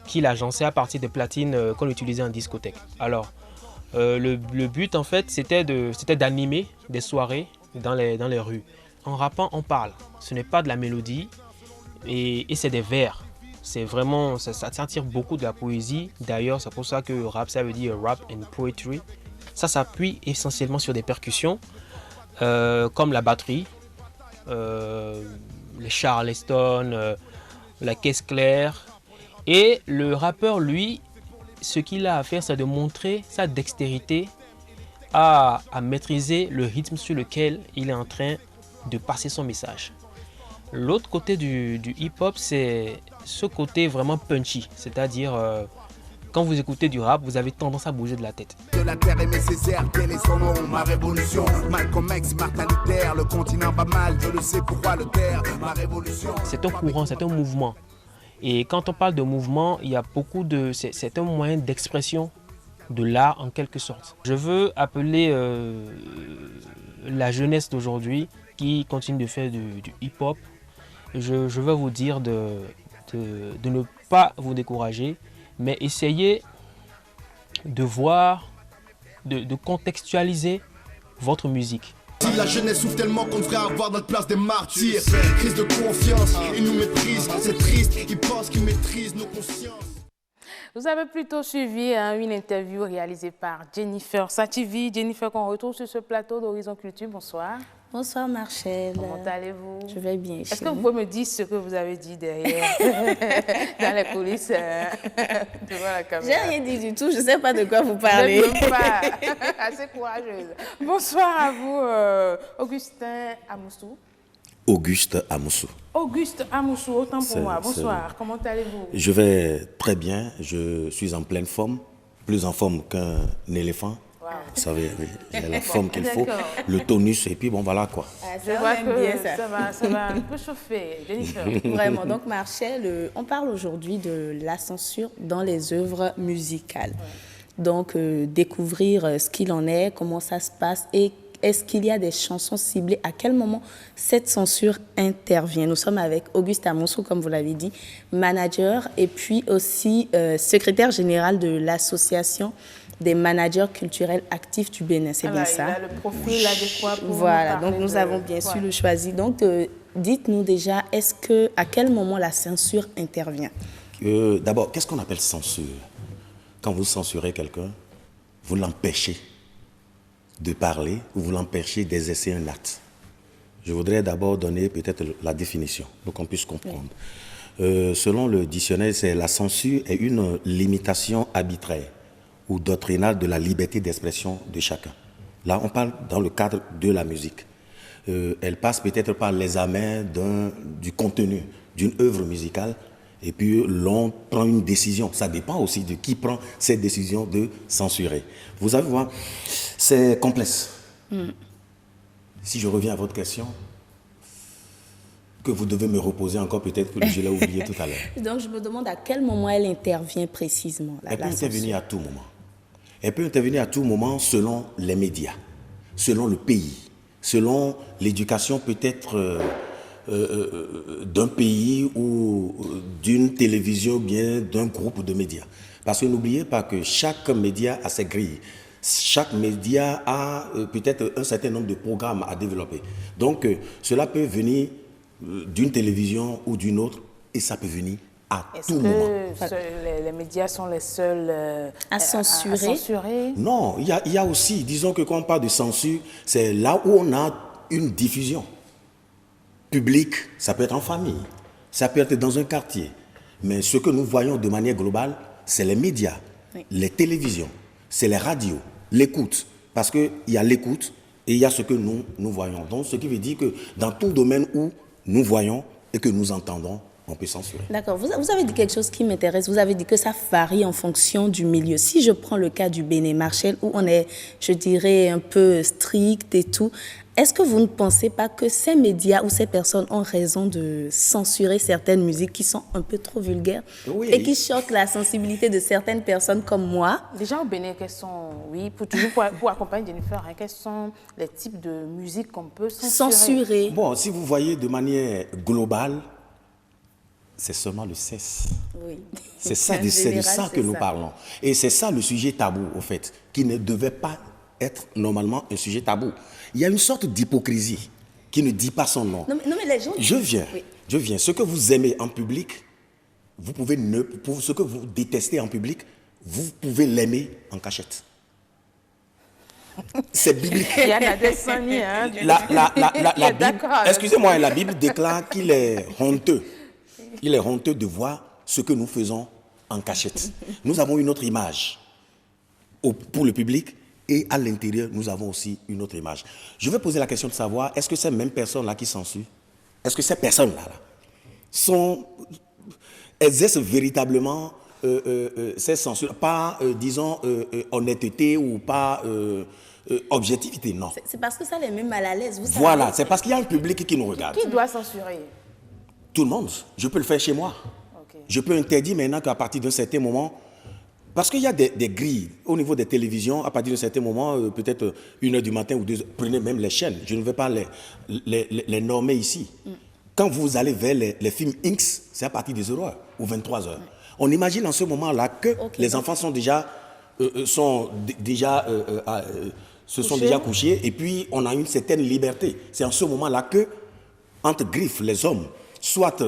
qu'il agençait à partir des platines qu'on utilisait en discothèque. Alors, le but en fait c'était d'animer des soirées dans les rues. En rappant, on parle. Ce n'est pas de la mélodie. Et c'est des vers. C'est vraiment, ça tire beaucoup de la poésie. D'ailleurs, c'est pour ça que rap, ça veut dire rap and poetry. Ça s'appuie essentiellement sur des percussions, comme la batterie, les charleston, la caisse claire. Et le rappeur, lui, ce qu'il a à faire, c'est de montrer sa dextérité à maîtriser le rythme sur lequel il est en train de passer son message. L'autre côté du hip-hop, c'est ce côté vraiment punchy, c'est-à-dire quand vous écoutez du rap, vous avez tendance à bouger de la tête. De la terre et mes Césaires, quel est son nom? Ma révolution, Malcolm X, Martin Luther, le continent va mal, je le sais pourquoi le terre, ma révolution. C'est un courant, c'est un mouvement. Et quand on parle de mouvement, il y a beaucoup de... C'est un moyen d'expression de l'art en quelque sorte. Je veux appeler la jeunesse d'aujourd'hui qui continue de faire du hip-hop. Je veux vous dire de ne pas vous décourager, mais essayez de voir, de contextualiser votre musique. Si la jeunesse souffre tellement qu'on devrait avoir notre place des martyrs. Crise de confiance, ils nous méprisent, c'est triste, ils pensent qu'ils maîtrisent nos consciences. Vous avez plutôt suivi une interview réalisée par Jennifer Sativi. Jennifer, qu'on retrouve sur ce plateau d'Horizon Culture. Bonsoir. Bonsoir Marcel. Comment allez-vous? Je vais bien. Est-ce que vous pouvez me dire ce que vous avez dit derrière, dans les coulisses, devant la caméra? J'ai rien dit du tout, je ne sais pas de quoi vous parlez. Je ne peux pas. Assez courageuse. Bonsoir à vous, Augustin Amoussou. Auguste Amoussou. Auguste Amoussou, autant pour moi. Bonsoir, comment allez-vous? Je vais très bien, je suis en pleine forme, plus en forme qu'un éléphant. Wow. Vous savez, j'ai la forme qu'il faut, le tonus, et puis bon, voilà quoi. Je vois que ça va un peu chauffer, Jennifer. Vraiment, donc Marcel, on parle aujourd'hui de la censure dans les œuvres musicales. Ouais. Donc, découvrir ce qu'il en est, comment ça se passe et est-ce qu'il y a des chansons ciblées? À quel moment cette censure intervient? Nous sommes avec Auguste Amoussou, comme vous l'avez dit, manager et puis aussi secrétaire général de l'association des managers culturels actifs du Bénin. C'est bien ça? Il a le profil adéquat pour voilà, donc nous avons bien sûr le choisi. Donc, dites-nous déjà, à quel moment la censure intervient? D'abord, qu'est-ce qu'on appelle censure? Quand vous censurez quelqu'un, vous l'empêchez de parler ou vous l'empêchez d'exercer un acte. Je voudrais d'abord donner peut-être la définition pour qu'on puisse comprendre. Oui. Selon le dictionnaire, la censure est une limitation arbitraire ou doctrinale de la liberté d'expression de chacun. Là, on parle dans le cadre de la musique. Elle passe peut-être par l'examen du contenu d'une œuvre musicale et puis l'on prend une décision. Ça dépend aussi de qui prend cette décision de censurer. Vous savez, moi, c'est complexe. Si je reviens à votre question, que vous devez me reposer encore peut-être que je l'ai oublié tout à l'heure. Donc je me demande à quel moment elle intervient précisément. Elle peut intervenir à tout moment. Elle peut intervenir à tout moment selon les médias, selon le pays, selon l'éducation peut-être d'un pays ou d'une télévision ou bien d'un groupe de médias. Parce que n'oubliez pas que chaque média a ses grilles. Chaque média a peut-être un certain nombre de programmes à développer. Donc, cela peut venir d'une télévision ou d'une autre et ça peut venir à tout moment. Est-ce que les médias sont les seuls à censurer? Non, il y a aussi, disons que quand on parle de censure, c'est là où on a une diffusion publique. Ça peut être en famille, ça peut être dans un quartier. Mais ce que nous voyons de manière globale, c'est les médias, les télévisions, c'est les radios, l'écoute. Parce qu'il y a l'écoute et il y a ce que nous voyons. Donc, ce qui veut dire que dans tout domaine où nous voyons et que nous entendons, on peut censurer. D'accord. Vous avez dit quelque chose qui m'intéresse. Vous avez dit que ça varie en fonction du milieu. Si je prends le cas du Bénin, Marcel, où on est, je dirais, un peu strict et tout, est-ce que vous ne pensez pas que ces médias ou ces personnes ont raison de censurer certaines musiques qui sont un peu trop vulgaires et qui choquent la sensibilité de certaines personnes comme moi? Déjà au Bénin, pour accompagner Jennifer, quels sont les types de musique qu'on peut censurer? Bon, si vous voyez de manière globale, c'est seulement le sexe. Oui. C'est de ça que nous parlons. Et c'est ça le sujet tabou, au fait, qui ne devait pas être normalement un sujet tabou. Il y a une sorte d'hypocrisie qui ne dit pas son nom. Non, mais les gens... Je viens. Ce que vous aimez en public, vous pouvez ce que vous détestez en public, vous pouvez l'aimer en cachette. C'est biblique. Il y en a des sonniers, hein. La Bible, excusez-moi, la Bible déclare qu'il est honteux. Il est honteux de voir ce que nous faisons en cachette. Nous avons une autre image pour le public et à l'intérieur, nous avons aussi une autre image. Je vais poser la question de savoir, est-ce que ces mêmes personnes-là qui censurent, est-ce que ces personnes-là exercent véritablement ces censures par, disons, honnêteté ou par objectivité? Non. C'est parce que ça les met mal à l'aise. Voilà, c'est parce qu'il y a un public qui nous regarde. Qui doit censurer? Tout le monde. Je peux le faire chez moi. Okay. Je peux interdire maintenant qu'à partir d'un certain moment, parce qu'il y a des grilles au niveau des télévisions, à partir d'un certain moment, peut-être 1h du matin ou 2h, prenez même les chaînes, je ne vais pas les normer ici. Quand vous allez vers les films X, c'est à partir de 0h ou 23h. On imagine en ce moment-là que les enfants sont déjà se sont déjà couchés et puis on a une certaine liberté. C'est en ce moment-là que, entre griffes, les hommes, soit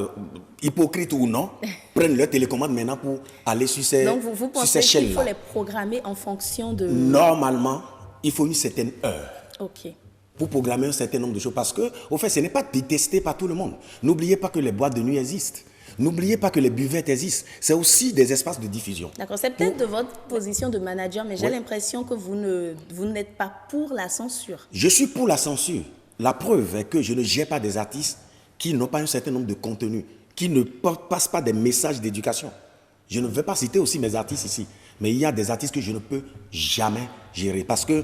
hypocrites ou non, prennent leur télécommande maintenant pour aller sur ces chaînes-là. Donc vous pensez qu'il faut les programmer en fonction de... Normalement, il faut une certaine heure. Ok. Pour programmer un certain nombre de choses. Parce que, au fait, ce n'est pas détesté par tout le monde. N'oubliez pas que les boîtes de nuit existent. N'oubliez pas que les buvettes existent. C'est aussi des espaces de diffusion. D'accord. C'est peut-être de votre position de manager, mais j'ai l'impression que vous n'êtes pas pour la censure. Je suis pour la censure. La preuve est que je ne gère pas des artistes qui n'ont pas un certain nombre de contenus, qui ne passent pas des messages d'éducation. Je ne vais pas citer aussi mes artistes ici, mais il y a des artistes que je ne peux jamais gérer. Parce que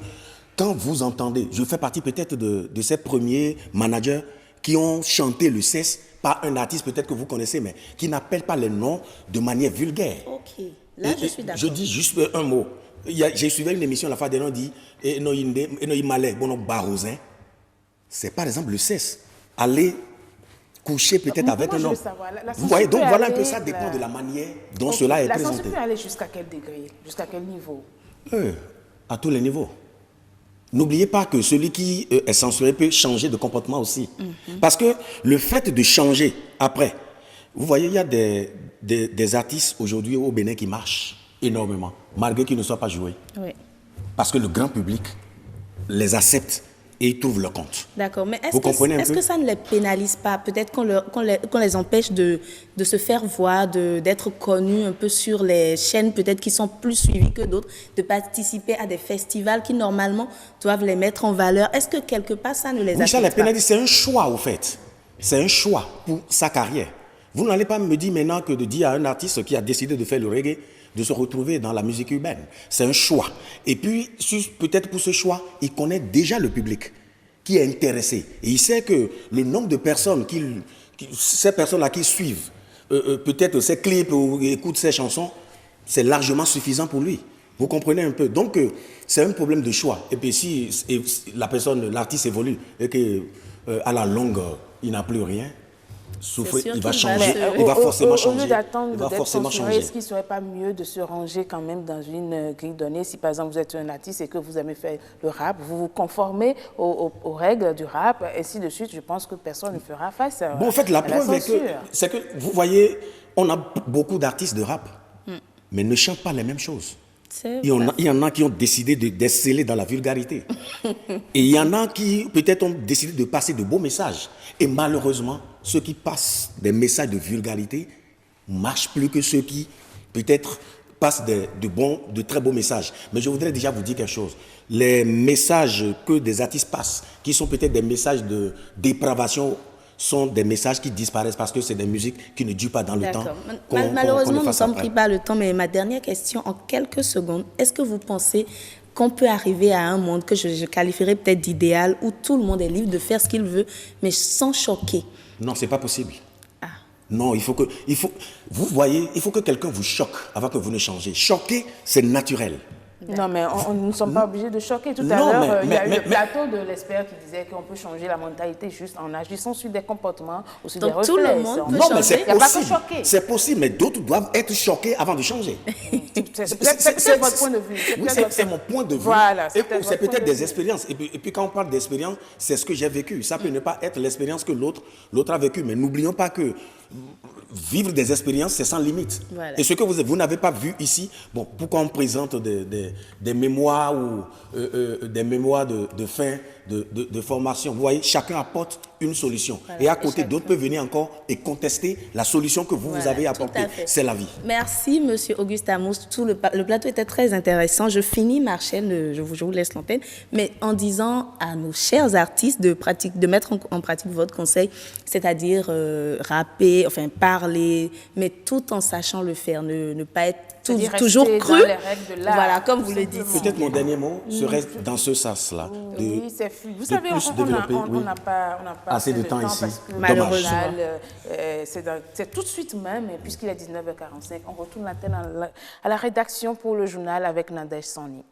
quand vous entendez, je fais partie peut-être de ces premiers managers qui ont chanté le cesse par un artiste peut-être que vous connaissez, mais qui n'appelle pas les noms de manière vulgaire. Ok, là je suis d'accord. Je dis juste un mot. J'ai suivi une émission la fois dernière, on dit c'est par exemple le cesse. Allez coucher peut-être avec un homme. Vous voyez, donc voilà un peu, ça dépend de la manière dont cela est présenté. La censure peut aller jusqu'à quel degré, jusqu'à quel niveau? À tous les niveaux. N'oubliez pas que celui qui est censuré peut changer de comportement aussi. Parce que le fait de changer après, vous voyez, il y a des artistes aujourd'hui au Bénin qui marchent énormément, malgré qu'ils ne soient pas joués. Oui. Parce que le grand public les accepte et ils trouvent leur compte. D'accord, mais est-ce que ça ne les pénalise pas? Peut-être qu'on les empêche de se faire voir, d'être connus un peu sur les chaînes peut-être qui sont plus suivies que d'autres, de participer à des festivals qui normalement doivent les mettre en valeur. Est-ce que quelque part ça ne les affecte pas? Ça les pénalise, c'est un choix au fait. C'est un choix pour sa carrière. Vous n'allez pas me dire maintenant que de dire à un artiste qui a décidé de faire le reggae, de se retrouver dans la musique urbaine. C'est un choix. Et puis, peut-être pour ce choix, il connaît déjà le public qui est intéressé. Et il sait que le nombre de personnes, ces personnes-là qui suivent peut-être ces clips ou écoutent ces chansons, c'est largement suffisant pour lui. Vous comprenez un peu? Donc, c'est un problème de choix. Et puis, si l'artiste évolue et qu'à la longue, il n'a plus rien, il va changer, il va forcément changer. Au lieu d'attendre d'être censuré, est-ce qu'il ne serait pas mieux de se ranger quand même dans une grille donnée? Si par exemple vous êtes un artiste et que vous aimez faire le rap, vous vous conformez aux règles du rap, ainsi de suite, je pense que personne ne fera face à en fait, la preuve c'est que, vous voyez, on a beaucoup d'artistes de rap, mais ne chantent pas les mêmes choses. Il y en a qui ont décidé d'exceller dans la vulgarité. Et il y en a qui, peut-être, ont décidé de passer de beaux messages. Et malheureusement, ceux qui passent des messages de vulgarité marchent plus que ceux qui, peut-être, passent de très beaux messages. Mais je voudrais déjà vous dire quelque chose. Les messages que des artistes passent, qui sont peut-être des messages de dépravation, sont des messages qui disparaissent parce que c'est des musiques qui ne durent pas dans le temps. Malheureusement, nous ne sommes pris par le temps, mais ma dernière question, en quelques secondes, est-ce que vous pensez qu'on peut arriver à un monde que je qualifierais peut-être d'idéal, où tout le monde est libre de faire ce qu'il veut, mais sans choquer? Non, ce n'est pas possible. Non, vous voyez, il faut que quelqu'un vous choque avant que vous ne changez. Choquer, c'est naturel. Non, mais nous ne sommes pas obligés de choquer. Tout à l'heure, il y a eu le plateau de l'expert qui disait qu'on peut changer la mentalité juste en agissant sur des comportements ou sur des reflets. Tout le monde peut changer. Mais c'est possible. C'est possible, mais d'autres doivent être choqués avant de changer. C'est votre point de vue. Oui, c'est mon point de vue. Voilà, c'est peut-être des expériences. Et puis quand on parle d'expérience, c'est ce que j'ai vécu. Ça peut ne pas être l'expérience que l'autre a vécue. Mais n'oublions pas que vivre des expériences, c'est sans limite. Voilà. Et ce que vous n'avez pas vu ici, pourquoi on présente des mémoires ou des mémoires de fin de formation? Vous voyez, chacun apporte une solution. Voilà. Et à côté, d'autres peuvent venir encore et contester la solution que vous avez apportée. C'est la vie. Merci, Monsieur Auguste Amos. Le plateau était très intéressant. Je finis, Marcel, je vous laisse l'antenne, mais en disant à nos chers artistes de mettre en pratique votre conseil, c'est-à-dire rapper, enfin parler, mais tout en sachant le faire, ne pas être toujours cru. Voilà, comme vous le dites. Peut-être mon dernier mot serait dans ce sens-là. Oui, c'est fou. Vous savez, on n'a pas assez de temps ici. Malheureusement. C'est tout de suite même, puisqu'il est 19h45, on retourne l'antenne à la rédaction pour le journal avec Nadège Sani.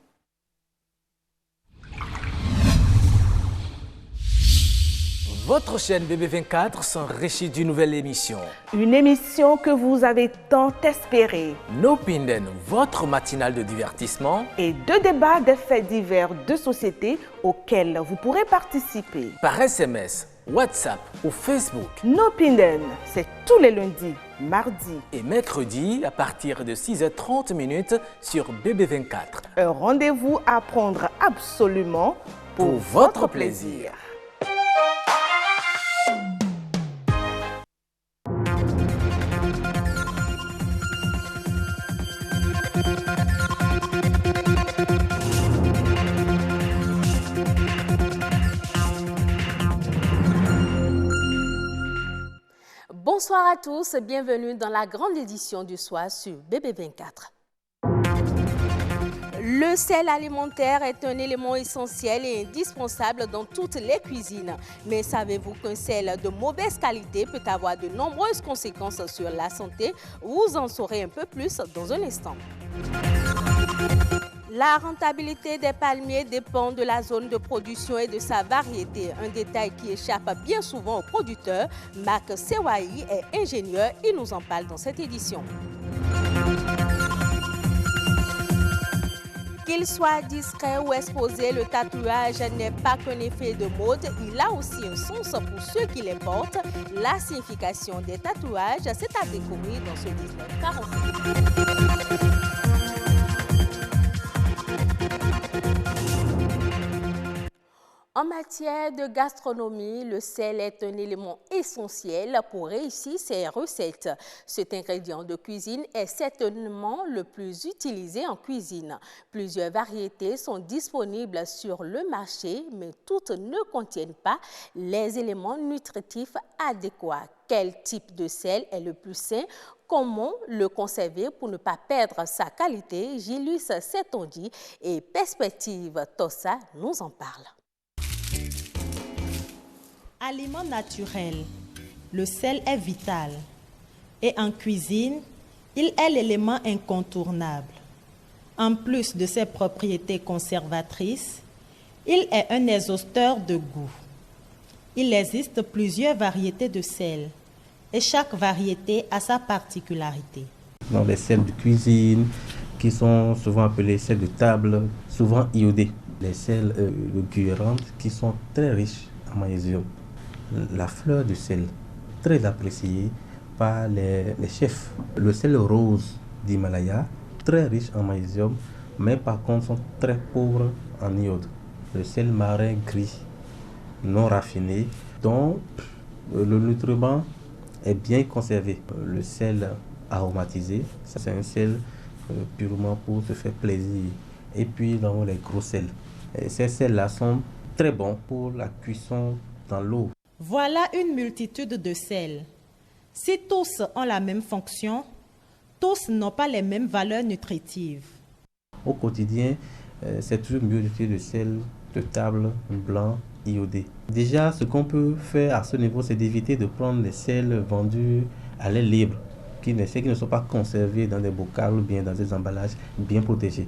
Votre chaîne BB24 s'enrichit d'une nouvelle émission. Une émission que vous avez tant espérée. Nopinden, votre matinale de divertissement. Et de débats des faits divers de société auxquels vous pourrez participer. Par SMS, WhatsApp ou Facebook. Nopinden, c'est tous les lundis, mardis et mercredis à partir de 6h30 sur BB24. Un rendez-vous à prendre absolument pour votre plaisir. Bonsoir à tous, bienvenue dans la grande édition du soir sur BB24. Le sel alimentaire est un élément essentiel et indispensable dans toutes les cuisines. Mais savez-vous qu'un sel de mauvaise qualité peut avoir de nombreuses conséquences sur la santé? Vous en saurez un peu plus dans un instant. La rentabilité des palmiers dépend de la zone de production et de sa variété. Un détail qui échappe bien souvent aux producteurs. Marc Sewaï est ingénieur, il nous en parle dans cette édition. Qu'il soit discret ou exposé, le tatouage n'est pas qu'un effet de mode, il a aussi un sens pour ceux qui les portent. La signification des tatouages, c'est à découvrir dans ce 1945. En matière de gastronomie, le sel est un élément essentiel pour réussir ses recettes. Cet ingrédient de cuisine est certainement le plus utilisé en cuisine. Plusieurs variétés sont disponibles sur le marché, mais toutes ne contiennent pas les éléments nutritifs adéquats. Quel type de sel est le plus sain? Comment le conserver pour ne pas perdre sa qualité? Gilus Setondi et Perspective Tossa nous en parlent. Aliment naturel, le sel est vital et en cuisine, il est l'élément incontournable. En plus de ses propriétés conservatrices, il est un exhausteur de goût. Il existe plusieurs variétés de sel et chaque variété a sa particularité. Dans les sels de cuisine qui sont souvent appelés sels de table, souvent iodés. Les sels de Guérande qui sont très riches en magnésium. La fleur du sel, très appréciée par les chefs. Le sel rose d'Himalaya, très riche en magnésium, mais par contre sont très pauvres en iode. Le sel marin gris, non raffiné, dont le nutriment est bien conservé. Le sel aromatisé, c'est un sel purement pour se faire plaisir. Et puis dans les gros sels. Et ces sels-là sont très bons pour la cuisson dans l'eau. Voilà une multitude de sels. Si tous ont la même fonction, tous n'ont pas les mêmes valeurs nutritives. Au quotidien, c'est toujours mieux d'utiliser le sel de table blanc iodé. Déjà, ce qu'on peut faire à ce niveau, c'est d'éviter de prendre les sels vendus à l'air libre, qui ne sont pas conservés dans des bocaux ou bien dans des emballages bien protégés.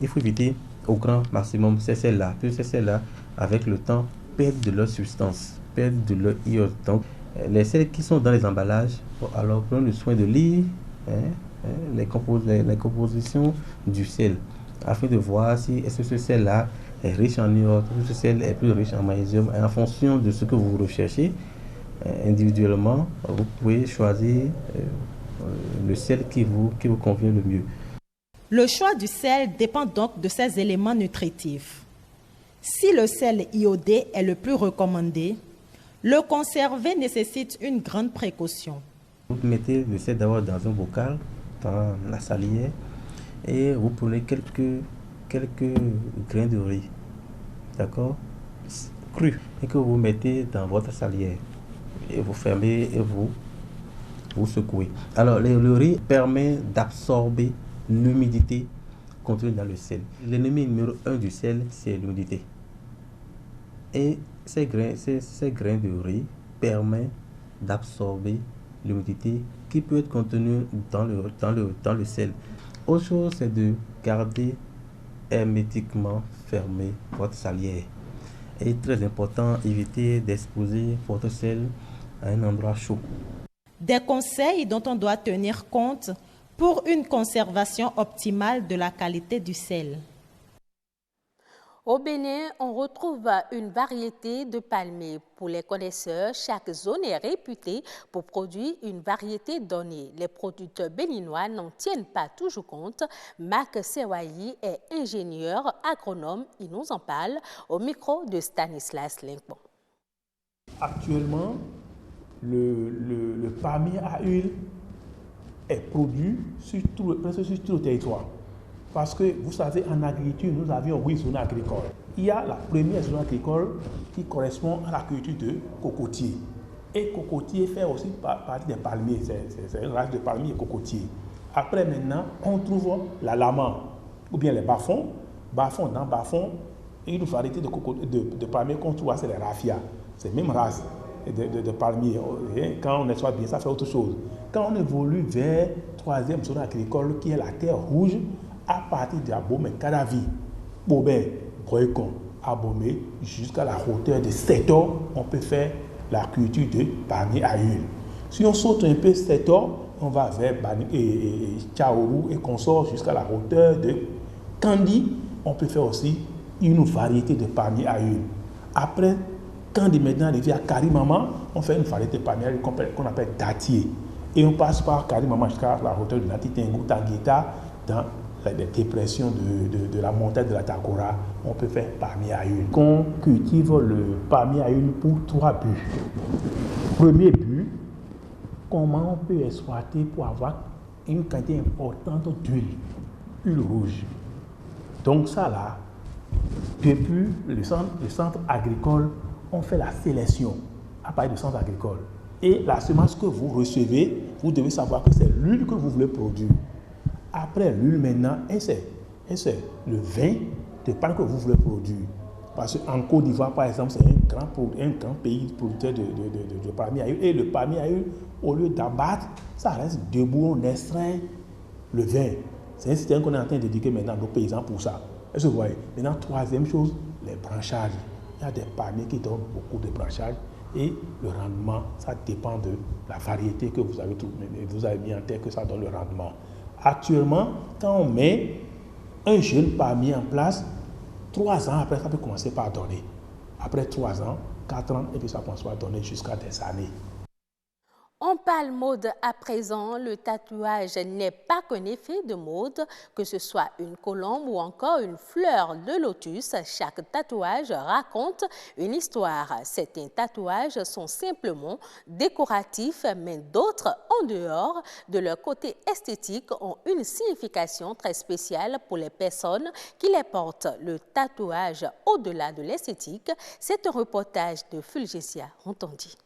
Il faut éviter au grand maximum ces sels-là. Puis ces sels-là, avec le temps, perdent de leur substance, perdent de leur iode. Donc, les sels qui sont dans les emballages, alors prenons le soin de lire les compositions du sel, afin de voir si est-ce que ce sel-là est riche en iode, ou ce sel est plus riche en magnésium. Et en fonction de ce que vous recherchez, individuellement, vous pouvez choisir le sel qui vous convient le mieux. Le choix du sel dépend donc de ses éléments nutritifs. Si le sel iodé est le plus recommandé, le conserver nécessite une grande précaution. Vous mettez le sel d'abord dans un bocal, dans la salière, et vous prenez quelques grains de riz, d'accord, cru, et que vous mettez dans votre salière. Et vous fermez et vous secouez. Alors, le riz permet d'absorber l'humidité contenue dans le sel. L'ennemi numéro 1 du sel, c'est l'humidité. Et ces grains de riz permettent d'absorber l'humidité qui peut être contenue dans le sel. Autre chose, c'est de garder hermétiquement fermé votre salière. Et très important, éviter d'exposer votre sel à un endroit chaud. Des conseils dont on doit tenir compte pour une conservation optimale de la qualité du sel. Au Bénin, on retrouve une variété de palmiers. Pour les connaisseurs, chaque zone est réputée pour produire une variété donnée. Les producteurs béninois n'en tiennent pas toujours compte. Marc Sewayi est ingénieur agronome. Il nous en parle au micro de Stanislas Linkbon. Actuellement, le palmier à huile est produit presque sur tout le territoire. Parce que, vous savez, en agriculture, nous avions 8 zones agricoles. Il y a la première zone agricole qui correspond à la culture de cocotier. Et cocotier fait aussi partie des palmiers. C'est une race de palmiers et cocotiers. Après, maintenant, on trouve la lama, ou bien les bas-fonds. Bas-fonds, dans bas-fonds, une variété de palmiers qu'on trouve, c'est les raffias. C'est la même race de palmiers. Et quand on exploite bien, ça fait autre chose. Quand on évolue vers la 3e zone agricole, qui est la terre rouge, à partir d'Abomey, Cadavi, Bobé, Broycon, Abomey, jusqu'à la hauteur de 7 ans, on peut faire la culture de palmier à huile. Si on saute un peu 7 ans, on va vers Tchaourou et qu'on sort jusqu'à la hauteur de Kandi, on peut faire aussi une variété de palmier à huile. Après, Kandi maintenant arrivé à Karimama, on fait une variété de palmier à huile qu'on appelle Datier. Et on passe par Karimama jusqu'à la hauteur de Natitengu, Tangueta, dans les dépressions de la montagne de la Takora, on peut faire palmier à huile. On cultive le palmier à huile pour 3 buts. Premier but, comment on peut exploiter pour avoir une quantité importante d'huile, huile rouge. Donc ça là, depuis le centre agricole, on fait la sélection à partir du centre agricole. Et la semence que vous recevez, vous devez savoir que c'est l'huile que vous voulez produire. Après l'huile maintenant, et c'est le vin de palme que vous voulez produire. Parce qu'en Côte d'Ivoire, par exemple, c'est un grand pays producteur de palmier à huile. Et le palmier à huile, au lieu d'abattre, ça reste debout, on extrait le vin. C'est un système qu'on est en train d'éduquer maintenant nos paysans pour ça. Est-ce que vous voyez? Maintenant, 3e chose, les branchages. Il y a des palmiers qui donnent beaucoup de branchages. Et le rendement, ça dépend de la variété que vous avez mis en tête que ça donne le rendement. Actuellement, quand on met un jeune palmier en place, 3 ans après, ça peut commencer par donner. Après 3 ans, 4 ans, et puis ça commence par donner jusqu'à des années. On parle mode à présent, le tatouage n'est pas qu'un effet de mode, que ce soit une colombe ou encore une fleur de lotus, chaque tatouage raconte une histoire. Certains tatouages sont simplement décoratifs, mais d'autres, en dehors de leur côté esthétique, ont une signification très spéciale pour les personnes qui les portent. Le tatouage au-delà de l'esthétique, c'est un reportage de Fulgesia Rontondi.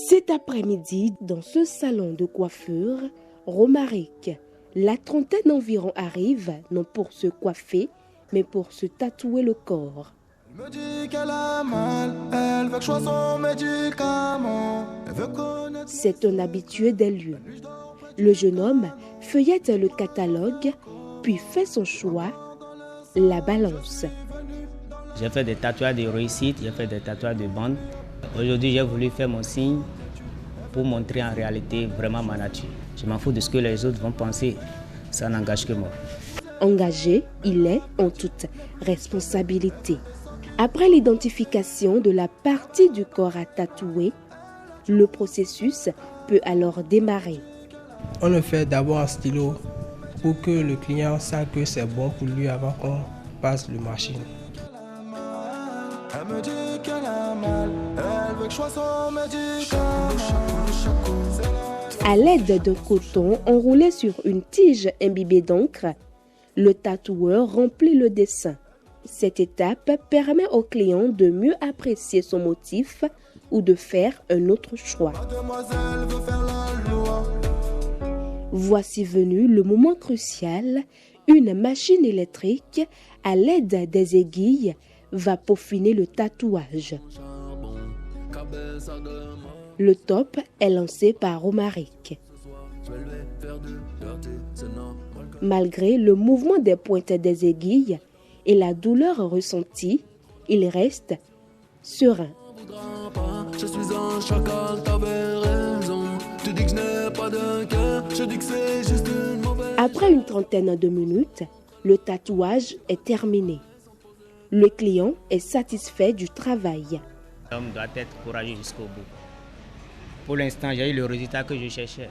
Cet après-midi, dans ce salon de coiffure, Romaric, la trentaine environ arrive, non pour se coiffer, mais pour se tatouer le corps. Elle me dit qu'elle a mal, elle veut que je sois son médicament. C'est un habitué des lieux. Le jeune homme feuillette le catalogue, puis fait son choix, la balance. J'ai fait des tatouages de réussite, j'ai fait des tatouages de bande. Aujourd'hui, j'ai voulu faire mon signe pour montrer en réalité vraiment ma nature. Je m'en fous de ce que les autres vont penser, ça n'engage que moi. Engagé, il est en toute responsabilité. Après l'identification de la partie du corps à tatouer, le processus peut alors démarrer. On le fait d'abord en stylo pour que le client sache que c'est bon pour lui avant qu'on passe le machine. Elle me dit qu'elle a mal, elle veut que je sois son médicament. À l'aide d'un coton enroulé sur une tige imbibée d'encre, le tatoueur remplit le dessin. Cette étape permet au client de mieux apprécier son motif ou de faire un autre choix. Voici venu le moment crucial. Une machine électrique, à l'aide des aiguilles, va peaufiner le tatouage. Le top est lancé par Romaric. Malgré le mouvement des pointes des aiguilles et la douleur ressentie, il reste serein. Je suis un chacal, t'avais raison. Tu dis que je n'ai pas de cœur, je dis que c'est juste une mauvaise. Après une trentaine de minutes, le tatouage est terminé. Le client est satisfait du travail. L'homme doit être courageux jusqu'au bout. Pour l'instant, j'ai eu le résultat que je cherchais.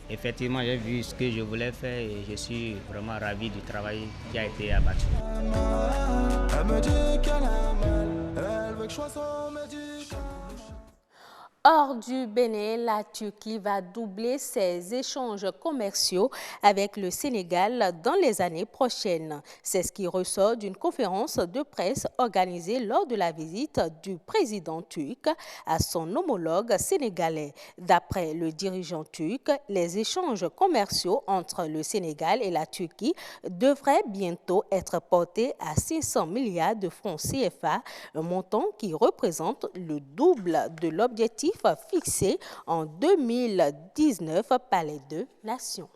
Effectivement, j'ai vu ce que je voulais faire et je suis vraiment ravi du travail qui a été abattu. Elle me dit qu'elle aime, elle veut que je sois son médicament. Hors du Bénin, la Turquie va doubler ses échanges commerciaux avec le Sénégal dans les années prochaines. C'est ce qui ressort d'une conférence de presse organisée lors de la visite du président turc à son homologue sénégalais. D'après le dirigeant turc, les échanges commerciaux entre le Sénégal et la Turquie devraient bientôt être portés à 500 milliards de francs CFA, un montant qui représente le double de l'objectif fixé en 2019 par les deux nations.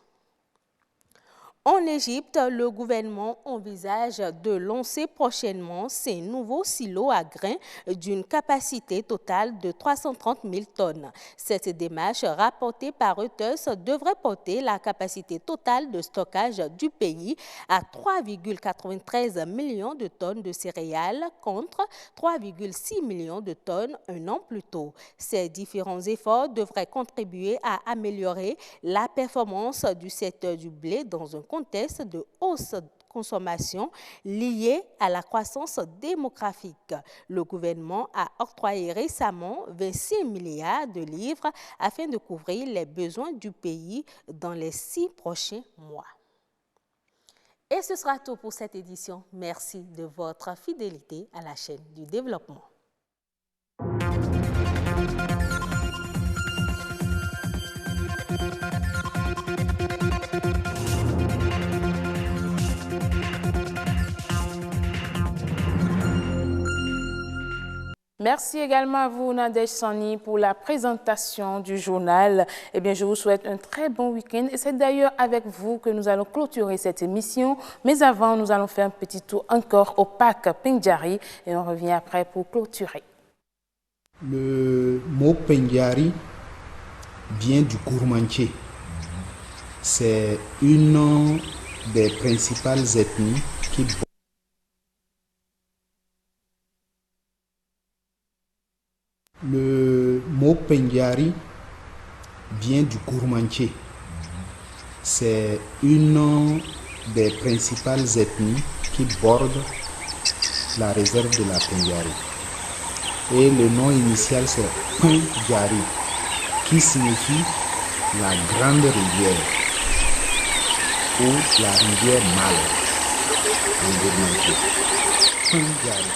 En Égypte, le gouvernement envisage de lancer prochainement ses nouveaux silos à grains d'une capacité totale de 330 000 tonnes. Cette démarche, rapportée par Reuters, devrait porter la capacité totale de stockage du pays à 3,93 millions de tonnes de céréales contre 3,6 millions de tonnes un an plus tôt. Ces différents efforts devraient contribuer à améliorer la performance du secteur du blé dans un contexte de hausse de consommation liée à la croissance démographique. Le gouvernement a octroyé récemment 26 milliards de livres afin de couvrir les besoins du pays dans les 6 prochains mois. Et ce sera tout pour cette édition. Merci de votre fidélité à la chaîne du développement. Merci également à vous, Nadège Sani, pour la présentation du journal. Eh bien, je vous souhaite un très bon week-end. Et c'est d'ailleurs avec vous que nous allons clôturer cette émission. Mais avant, nous allons faire un petit tour encore au parc Pindiari et on revient après pour clôturer. Le mot Pindiari vient du gourmandier. C'est une des principales ethnies qui Le mot Pindiari vient du gourmandier. C'est une des principales ethnies qui bordent la réserve de la Pindiari. Et le nom initial c'est Pindiari, qui signifie la grande rivière ou la rivière mâle en gourmandier. Pindiari.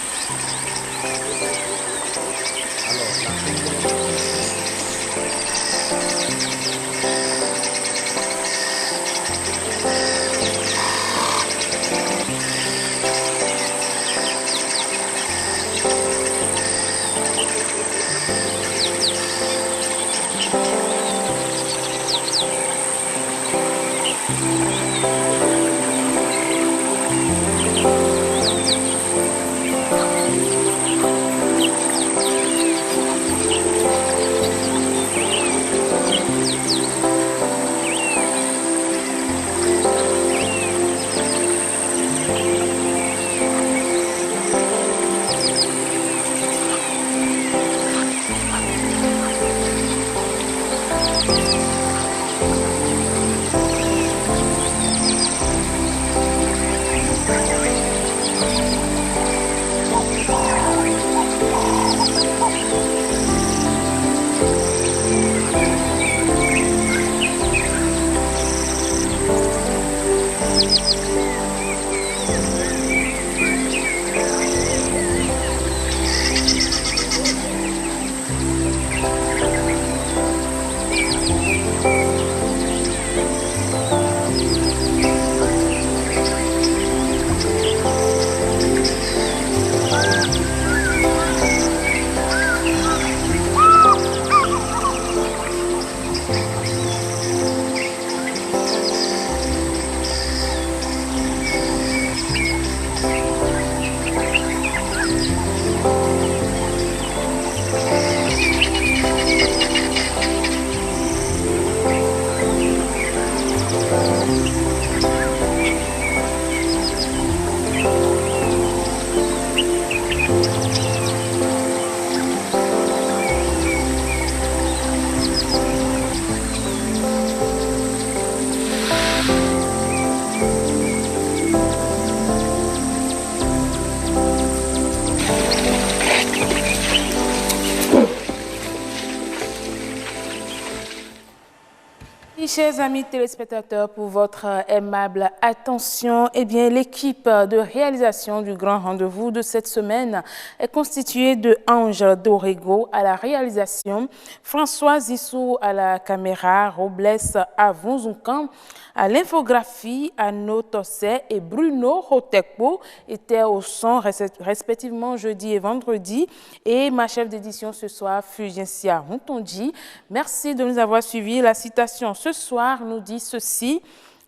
chers amis téléspectateurs, pour votre aimable attention. Eh bien, l'équipe de réalisation du grand rendez-vous de cette semaine est constituée de Ange Dorego à la réalisation, François Zissou à la caméra, Robles Avonzoukan à l'infographie, Anno Tosset et Bruno Hotekpo étaient au son respectivement jeudi et vendredi. Et ma chef d'édition ce soir, Fulgencia Rontondi. Merci de nous avoir suivis. La citation ce soir nous dit ceci: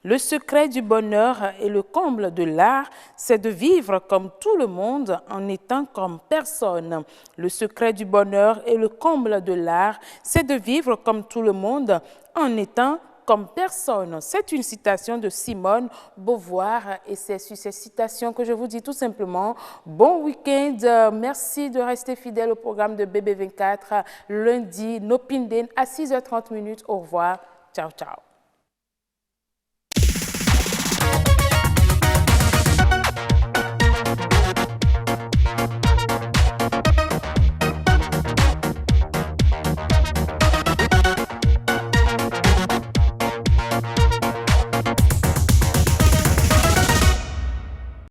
le secret du bonheur et le comble de l'art, c'est de vivre comme tout le monde en étant comme personne. Le secret du bonheur et le comble de l'art, c'est de vivre comme tout le monde en étant comme personne. C'est une citation de Simone Beauvoir et c'est sur ces citations que je vous dis tout simplement bon week-end. Merci de rester fidèle au programme de BB24 lundi, Nopinden à 6h30. Au revoir. Ciao, ciao.